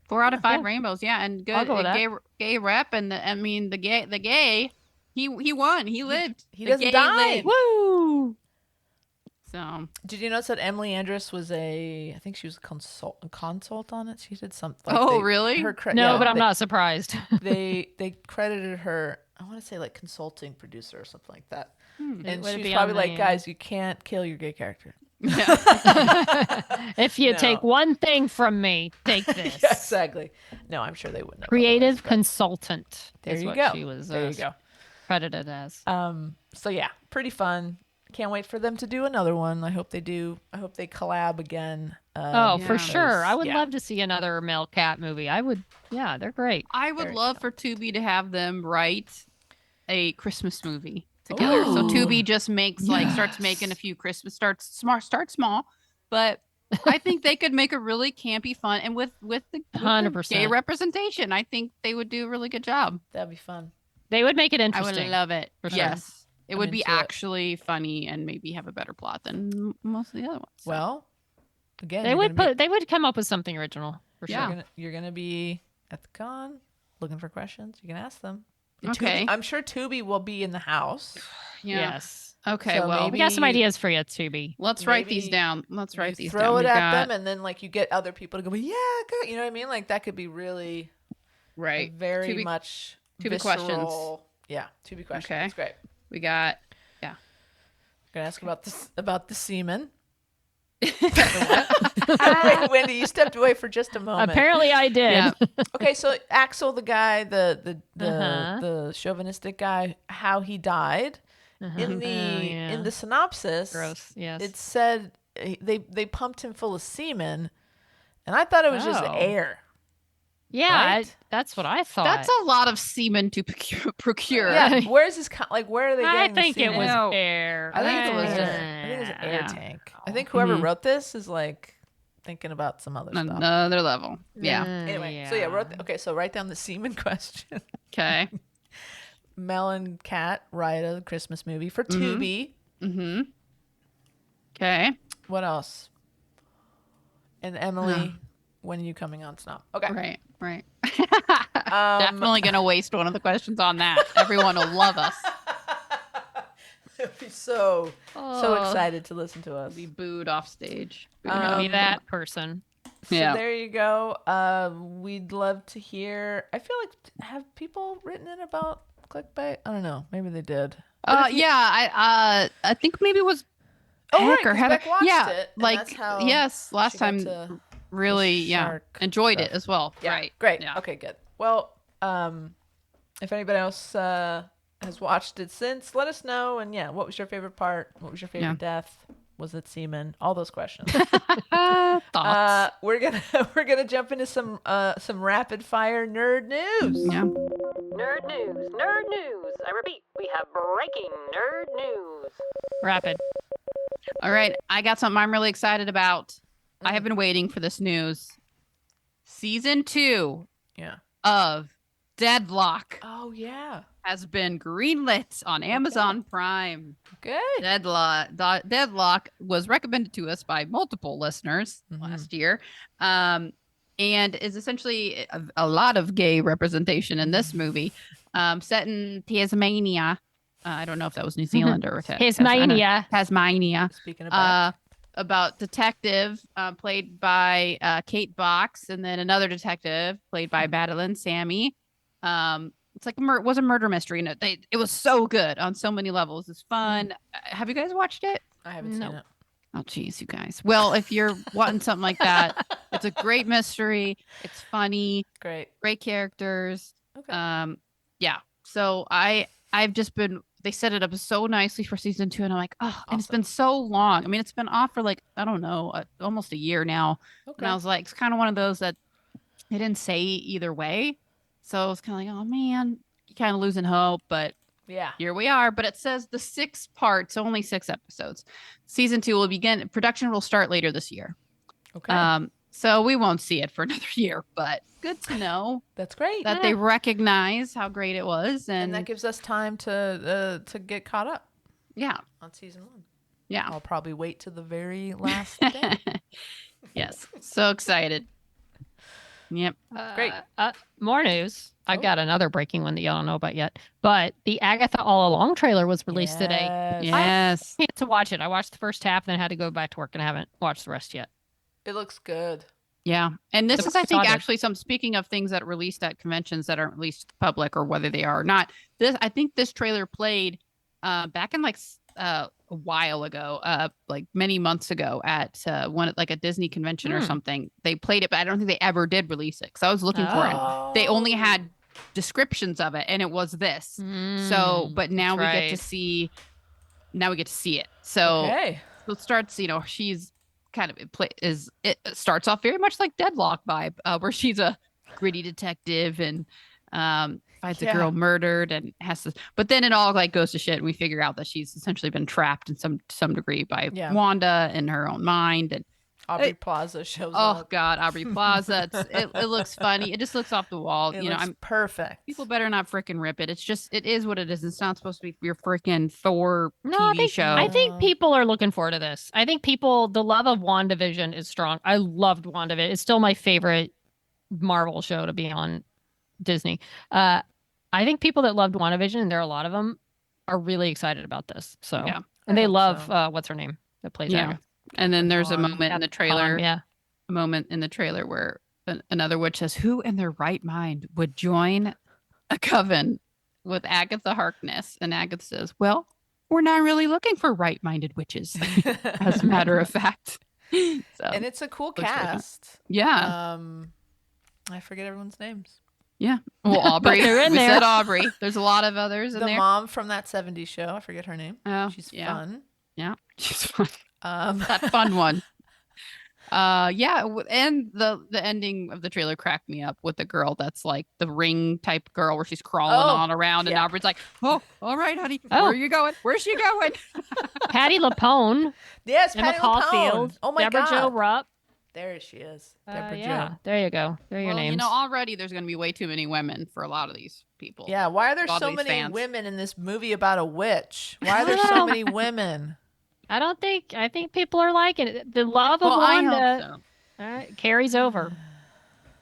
4 out of 5 Yeah. rainbows. Yeah, and I'll good go with that. gay rep, and the gay, he won. He lived. He The doesn't gay die. lived. Woo! So Did you notice that Emily Andress was I think she was a consult on it. She did something. really? Her No, but I'm not surprised. They credited her. I want to say like consulting producer or something like that. Hmm. And Would it she's be probably on like, the- guys, you can't kill your gay character. If you No. take one thing from me, take this. Yeah, exactly. No, I'm sure they wouldn't. have Creative otherwise, but consultant. There is you what go. She was There you go. credited as. So yeah, pretty fun. Can't wait for them to do another one. I hope they do. I hope they collab again. Oh, for yeah. sure. I would yeah. love to see another Mel Cat movie. I would. Yeah, they're great. I would Very love for Tubi to have them write a Christmas movie together. So Ooh. Tubi just makes starts making a few Christmas start small, but I think they could make a really campy fun and with the 100%. gay representation. I think they would do a really good job. That'd be fun. They would make it I interesting. would love it. For sure. Yes. It I'm would be into it. actually funny and maybe have a better plot than most of the other ones. So, Well, again, They would They would come up with something original for Yeah. sure. You're gonna be at the con looking for questions. You can ask them. And Okay. Tubi, I'm sure Tubi will be in the house. yeah. Yes. Okay. So well, We got some Maybe- ideas for you, Tubi. let's write these maybe down. Let's write You these throw down. it We've at got- them, and then like you get other people to go, yeah, go. You know what I mean? Like that could be really Right. very Tubi- much Tubi questions. visceral. Yeah, Tubi questions. Okay. That's great. We got. Gonna ask about the semen. Wait, Wendy, you stepped away for just a moment. Apparently, I did. Yeah. Okay, so Axel, the guy, the Uh-huh. chauvinistic guy, how he died Uh-huh. in the Oh, yeah. in the synopsis, Gross. Yes. it said they pumped him full of semen, and I thought it was just Oh. air. Yeah, Right? that's what I thought. That's a lot of semen to procure. Yeah, where's his where are they I getting think the it semen? was No. air. I think it was just- I think it was an air Yeah. tank. I think whoever Mhm. wrote this is like thinking about some other stuff. Another level. Yeah. Anyway, so yeah, so write down the semen question. Okay. Mel and Kat write a Christmas movie for Mhm. Tubi. Mm-hmm. Okay. What else? And Emily, when are you coming on Snob? Okay. Right. Definitely. Definitely gonna waste one of the questions on that. Everyone will love us. I'd be so Oh, excited to listen to us. Be booed off stage. Be Um, that person. So Yeah. there you go. We'd love to hear. I feel like have people written in about Clickbait? I don't know. Maybe they did. But if you- Yeah. I think maybe it was Oh, right, Heck or 'cause Heather. Beck watched Yeah, it, and like that's how yes, last she got time to really the shark enjoyed stuff. it as well. Yeah, Right. great. Yeah. Okay, good. Well, if anybody else has watched it since, let us know. And yeah, what was your favorite part? What was your favorite death? Was it semen? All those questions. Thoughts. We're gonna jump into some rapid fire nerd news. Yeah. Nerd news, nerd news. I repeat, we have breaking nerd news. Rapid. All right. I got something I'm really excited about. I have been waiting for this news. Season 2 Yeah. of Deadlock Oh yeah. has been greenlit on Amazon Prime. Good. Deadlock was recommended to us by multiple listeners last year, and is essentially a lot of gay representation in this movie, set in Tasmania. I don't know if that was New Zealand or Tasmania. Tasmania. Speaking of Beck. About detective played by Kate Box, and then another detective played by Madeline Sammy. It's like was a murder mystery, and it was so good on so many levels. It's fun. Have you guys watched it? I haven't seen no. it. Oh, geez, you guys. Well, if you're wanting something like that, it's a great mystery. It's funny, Great. great characters. Okay. Yeah. So I've just been. They set it up so nicely for season 2, and I'm like, oh, and it's been so long. I mean, it's been off for like I don't know, almost a year now. Okay. And I was like, it's kind of one of those that they didn't say either way. So I was kind of like, oh man, you kind of losing hope, but Yeah. here we are. But it says the 6 parts, only 6 episodes. Season 2 will begin. Production will start later this year. Okay. So we won't see it for another year, but good to know That's great. that they recognize how great it was, and and that gives us time to get caught up yeah, on season 1. yeah. I'll probably wait to the very last day. Yes, so excited. Yep. Great. More news. Oh. I've got another breaking one that y'all don't know about yet. But the Agatha All Along trailer was released today. Yes. Yes. I had to watch it. I watched the first half, then had to go back to work, and I haven't watched the rest yet. It looks good. Yeah. And this The is, I think, saga. actually speaking of things that released at conventions that aren't released to the public or whether they are or not. I think this trailer played back in like a while ago, like many months ago at one like a Disney convention or something. They played it, but I don't think they ever did release it because I was looking for it. They only had descriptions of it, and it was this. So, but now we get to see. Now we get to see it. So Okay. it starts. She's kind of it starts off very much like Deadlock vibe, where she's a gritty detective and finds a girl murdered and has to, but then it all like goes to shit, and we figure out that she's essentially been trapped in some degree by Wanda in her own mind, and Aubrey Plaza shows oh up. god, Aubrey Plaza. It looks funny. It just looks off the wall. It looks perfect. People better not freaking rip it. It's just it is what it is. It's not supposed to be your freaking Thor No, TV show. I think people are looking forward to this. I think the love of WandaVision is strong. I loved WandaVision. It's still my favorite Marvel show to be on Disney. I think people that loved WandaVision, and there are a lot of them, are really excited about this. So, Yeah. and they hope love so. what's her name that plays Yeah. Agatha. And then there's a Vaughn. moment in the trailer. Yeah. A moment in the trailer where another witch says, "Who in their right mind would join a coven with Agatha Harkness?" And Agatha says, "Well, we're not really looking for right-minded witches, as a matter of fact." So, And it's a cool looks really fun. cast. yeah. I forget everyone's names. Well, Aubrey. they're in we there. said Aubrey. There's a lot of others in The there. mom from that 70s show. I forget her name. Oh, She's yeah. fun. Yeah. She's fun. That fun one. Yeah, and the ending of the trailer cracked me up with the girl that's like the ring type girl where she's crawling Oh, on around, and yeah. Aubrey's like, "Oh, all right, honey, Oh. where are you going? Where's she going?" Patty LaPone, Yes, Emma Patty LaPone. Caulfield, Oh my Deborah God. Jo Rupp. There she is. Deborah Yeah, Jo. there you go. There are your Well, names. already there's going to be way too many women for a lot of these people. Yeah, why are there A lot of so these many fans. women in this movie about a witch? Why are there so many women? I think people are liking it. The love of Well, I Wanda hope so. carries over.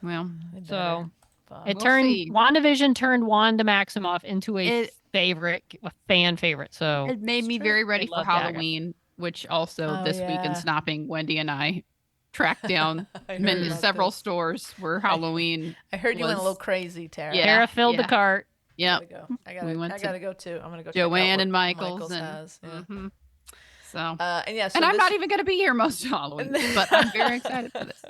Well, They better. So Fuck. it We'll turned see. WandaVision turned Wanda Maximoff into a It- fan favorite. So It made It's me true. very ready They for love Daga. Halloween, which also Oh, this week in yeah. Snopping, Wendy and I tracked down I heard about several this. stores where Halloween. I heard you went a was- little crazy, Tara. Yeah. Tara filled the cart. Yeah, Gotta go. I gotta. We went I to gotta go too. I'm gonna go. Joanne check out and what Michael's and has. Yeah. mhm. So, And yeah. So and I'm this- not even going to be here most of Halloween, but I'm very excited for this.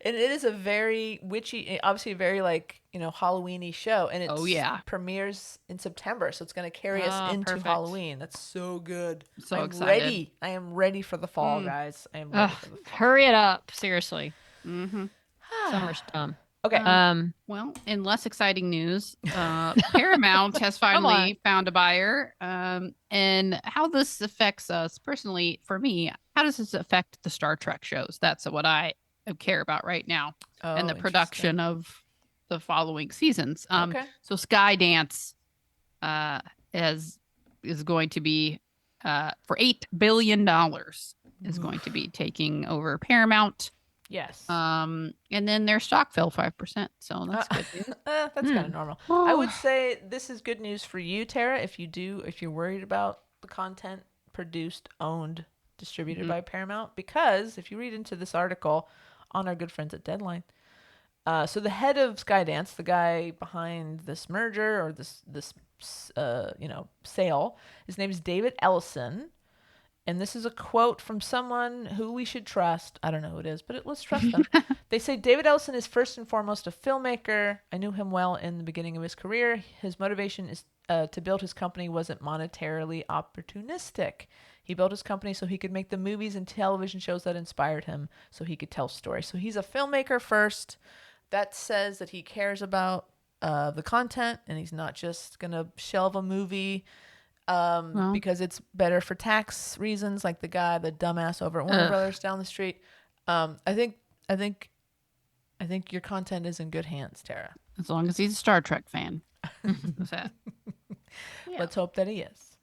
And it is a very witchy, obviously a very like Halloweeny show, and it Oh, yeah. premieres in September, so it's going to carry us Ah, into perfect. Halloween. That's so good. So I'm excited. ready. I am ready for the fall, guys. I am ready Ugh, for the fall. hurry it up. Seriously. hmm Summer's done. Okay. Well, in less exciting news, Paramount has finally found a buyer. And how this affects us personally, for me, how does this affect the Star Trek shows? That's what I care about right now, and the Oh, production of the following seasons. Okay. So Skydance is going to be for $8 billion is going to be taking over Paramount. Yes. And then their stock fell 5%. So that's good news. That's kind of normal. I would say this is good news for you, Tara, if you're worried about the content produced, owned, distributed by Paramount, because if you read into this article on our good friends at Deadline, so the head of Skydance, the guy behind this merger or this sale, his name is David Ellison. And this is a quote from someone who we should trust. I don't know who it is, but let's trust them. They say, David Ellison is first and foremost a filmmaker. I knew him well in the beginning of his career. His motivation is to build his company wasn't monetarily opportunistic. He built his company so he could make the movies and television shows that inspired him, so he could tell stories. So he's a filmmaker first. That says that he cares about the content, and he's not just going to shelve a movie because it's better for tax reasons, like the dumbass over at Warner Brothers down the street. I think your content is in good hands, Tara. As long as he's a Star Trek fan. That's it. Yeah. Let's hope that he is.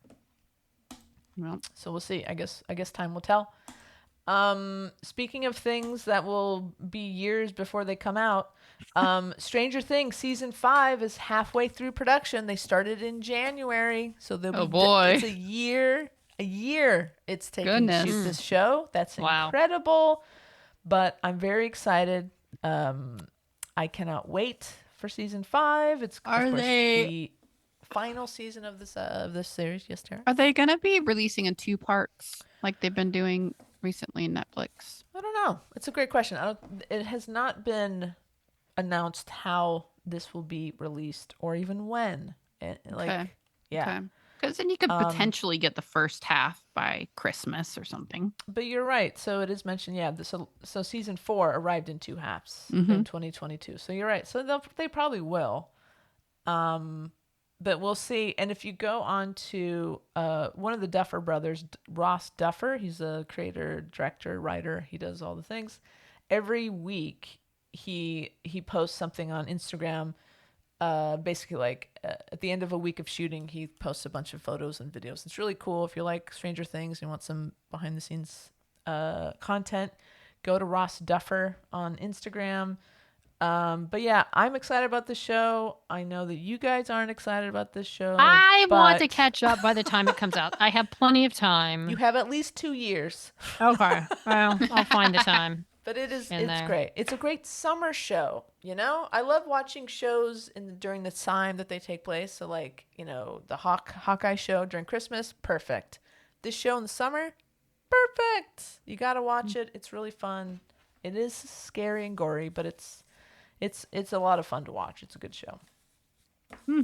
Well, So we'll see. I guess time will tell. Speaking of things that will be years before they come out, Stranger Things season 5 is halfway through production. They started in January, so they'll Oh, be boy. it's a year it's taking Goodness. to shoot this show. That's Wow. incredible. But I'm very excited. I cannot wait for season 5. It's of Are course, they- the final season of this series? Yes, Tara. are they going to be releasing in 2 parts like they've been doing recently in Netflix? I don't know. It's a great question. It has not been announced how this will be released or even when. Yeah. Because then you could potentially get the first half by Christmas or something. But you're right. So it is mentioned. Yeah. So season 4 arrived in 2 halves Mm-hmm. in 2022. So you're right. So they probably will. But we'll see. And if you go on to one of the Duffer brothers, Ross Duffer, he's a creator, director, writer. He does all the things. Every week he posts something on Instagram. Basically, like at the end of a week of shooting, he posts a bunch of photos and videos. It's really cool. If you like Stranger Things and want some behind the scenes content, go to Ross Duffer on Instagram. But yeah, I'm excited about the show. I know that you guys aren't excited about this show. I want to but catch up by the time it comes out. I have plenty of time. You have at least 2 years. Okay. Well, I'll find the time. But it's there. great. It's a great summer show, I love watching shows during the time that they take place. So like, the Hawkeye show during Christmas, perfect. This show in the summer, perfect. You got to watch it. It's really fun. It is scary and gory, but it's a lot of fun to watch. It's a good show.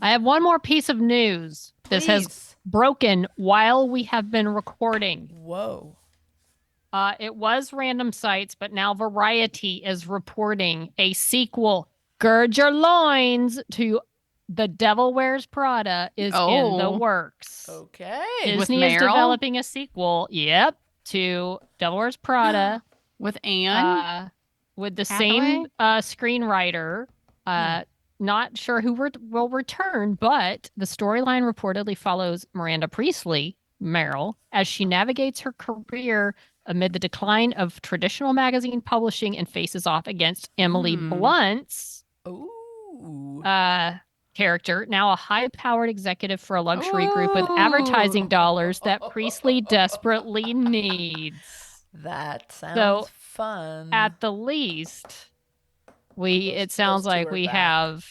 I have one more piece of news. This has Please. broken while we have been recording. Whoa. It was random sites, but now Variety is reporting a sequel. Gird your loins to The Devil Wears Prada is in the works. Okay. Disney is Meryl? developing a sequel. Yep, to Devil Wears Prada. With Anne? With the Hathaway? same screenwriter. Not sure who will return, but the storyline reportedly follows Miranda Priestley, Meryl, as she navigates her career amid the decline of traditional magazine publishing and faces off against Emily Blunt's Ooh. character, now a high-powered executive for a luxury group with advertising dollars that Priestley desperately needs. That sounds fun. At the least, it sounds those two like are we back. have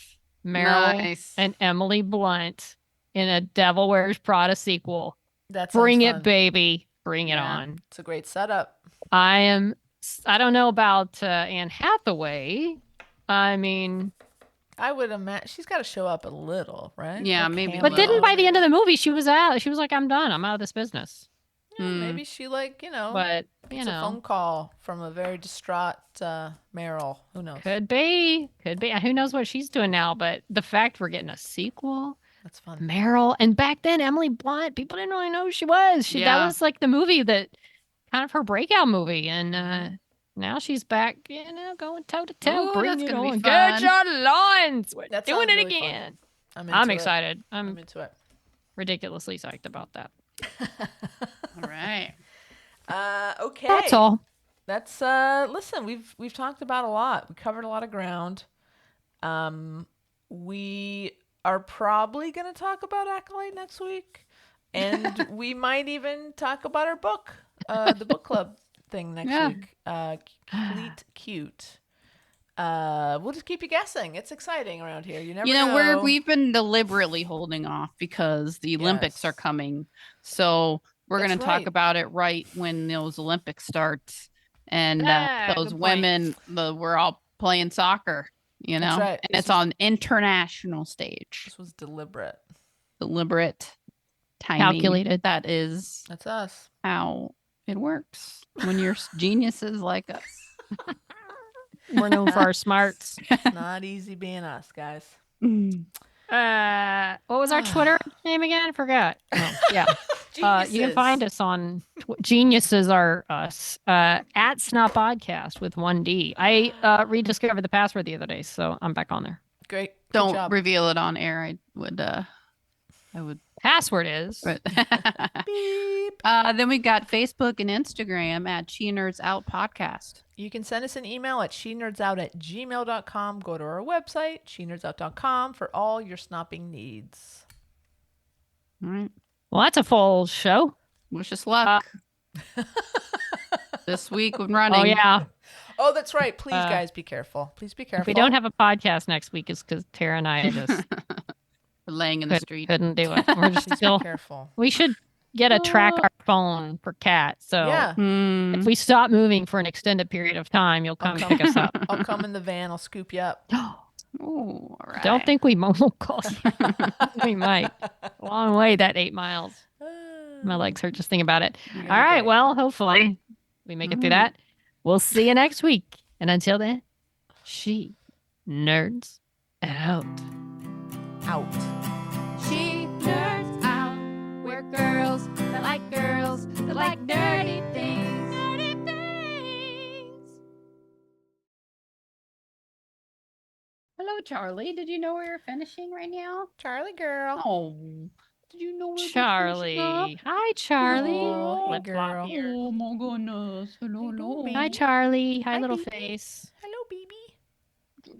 Meryl Nice. and Emily Blunt in a Devil Wears Prada sequel. That sounds Bring fun. it, baby. Bring it Yeah. on. It's a great setup. I don't know about Anne Hathaway. I mean, I would imagine she's got to show up a little, right? Yeah, Like maybe a but cameo. didn't by the end of the movie she was out. She was like, "I'm done. I'm out of this business." Yeah, maybe she But gets a phone call from a very distraught Meryl. Who knows? could be. Who knows what she's doing now? But the fact we're getting a sequel. That's fun. Meryl, and back then Emily Blunt, people didn't really know who she was. That Yeah. was like the movie that kind of her breakout movie, and now she's back, going toe to toe. Ooh, Bring that's it gonna be on, fun. get your lines. We're That doing sounds it really fun. again. I'm I'm into it. excited. I'm I'm into it. ridiculously psyched about that. All right. Okay. That's all. That's listen, we've talked about a lot. We covered a lot of ground. We are probably going to talk about Acolyte next week, and we might even talk about our book, the book club thing next week. Complete Cute. We'll just keep you guessing. It's exciting around here. You never know. We've been deliberately holding off because the Olympics are coming. So we're going to That's talk right. about it right when those Olympics start. And those good point. women, we're all playing soccer, That's right. and it's on international stage. This was deliberate. Deliberate timing. Calculated. That is That's us. how it works when you're geniuses like us. We're known for our smarts. It's not easy being us, guys. What was our Twitter name again? I forgot. Oh, yeah. You can Geniuses. find us on Geniuses Are Us at Snot Podcast with 1D. I rediscovered the password the other day, so I'm back on there. Great. Good Don't job. reveal it on air. I would. Password is But Beep. then we got Facebook and Instagram at She Nerds Out Podcast. You can send us an email at shenerds@gmail.com. Go to our website, shenerds.com, for all your snopping needs. All right. well, that's a full show. Wish us luck this week when running. Oh yeah. Oh, that's right. Please, guys, be careful. Please be careful. If we don't have a podcast next week, it's because Tara and I just We're laying in the street. couldn't do it. We're just Please still. be careful. We should get a track our phone for Cat. So Yeah. if we stop moving for an extended period of time, you'll come and pick us up. I'll come in the van. I'll scoop you up. Oh, all right. Don't think we won't call you. We might. Long way, that 8 miles. My legs hurt just thinking about it. All right. Well, hopefully we make it through that. We'll see you next week. And until then, she nerds out. Out. She nerds out. We're girls that like girls that like nerdy things. Nerdy things. Hello, Charlie. Did you know we were finishing right now? Charlie girl. Oh, did you know we were Charlie. finishing up? Hi, Charlie. Oh, hey, Flip-flop girl. here. Oh my goodness. Hello, hello. Hi, Charlie. Hi, Hi, little baby. face. Hello, baby.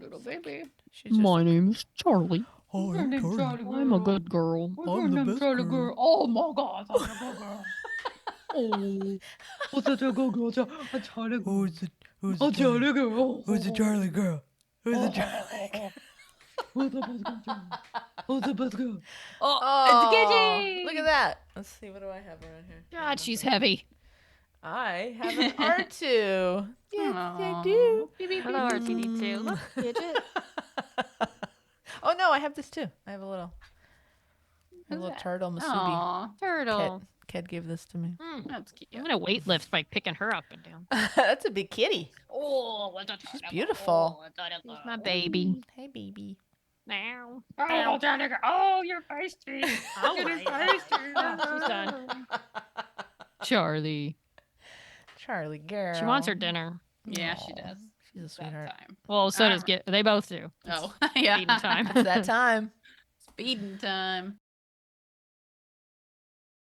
Little baby. She's just My name is Charlie. Oh, I'm Charlie. I'm a good girl. I'm the best girl. Oh my God, I'm a good girl. Oh, what's such a good girl? A Charlie girl. Who's the A Charlie girl. Who's the Charlie girl? Who's the Charlie? Who's the best girl? Who's the best girl? Oh, Gidget. look at that. Let's see. What do I have around here? God, she's heavy. I have an R2. Yes, I Aw. do. Hello, RTD2. Look, Gidget. Oh, no, I have this too. I have a little. My Who's little that? turtle, Masubi. Aw, Turtle. Ked gave this to me. that's cute. I'm gonna weight lift by picking her up and down. That's a big kitty. Oh, She's beautiful. She's my baby. Hey, baby. Now. Oh, Danica. Oh, you're feisty. Oh, You're right. feisty. Oh, she's done. Charlie. Charlie girl. She wants her dinner. Yeah, she Aw, does. She's a It's that sweetheart. time. Well, so does They both do. Oh, yeah. Feeding time. It's that time. It's feeding time.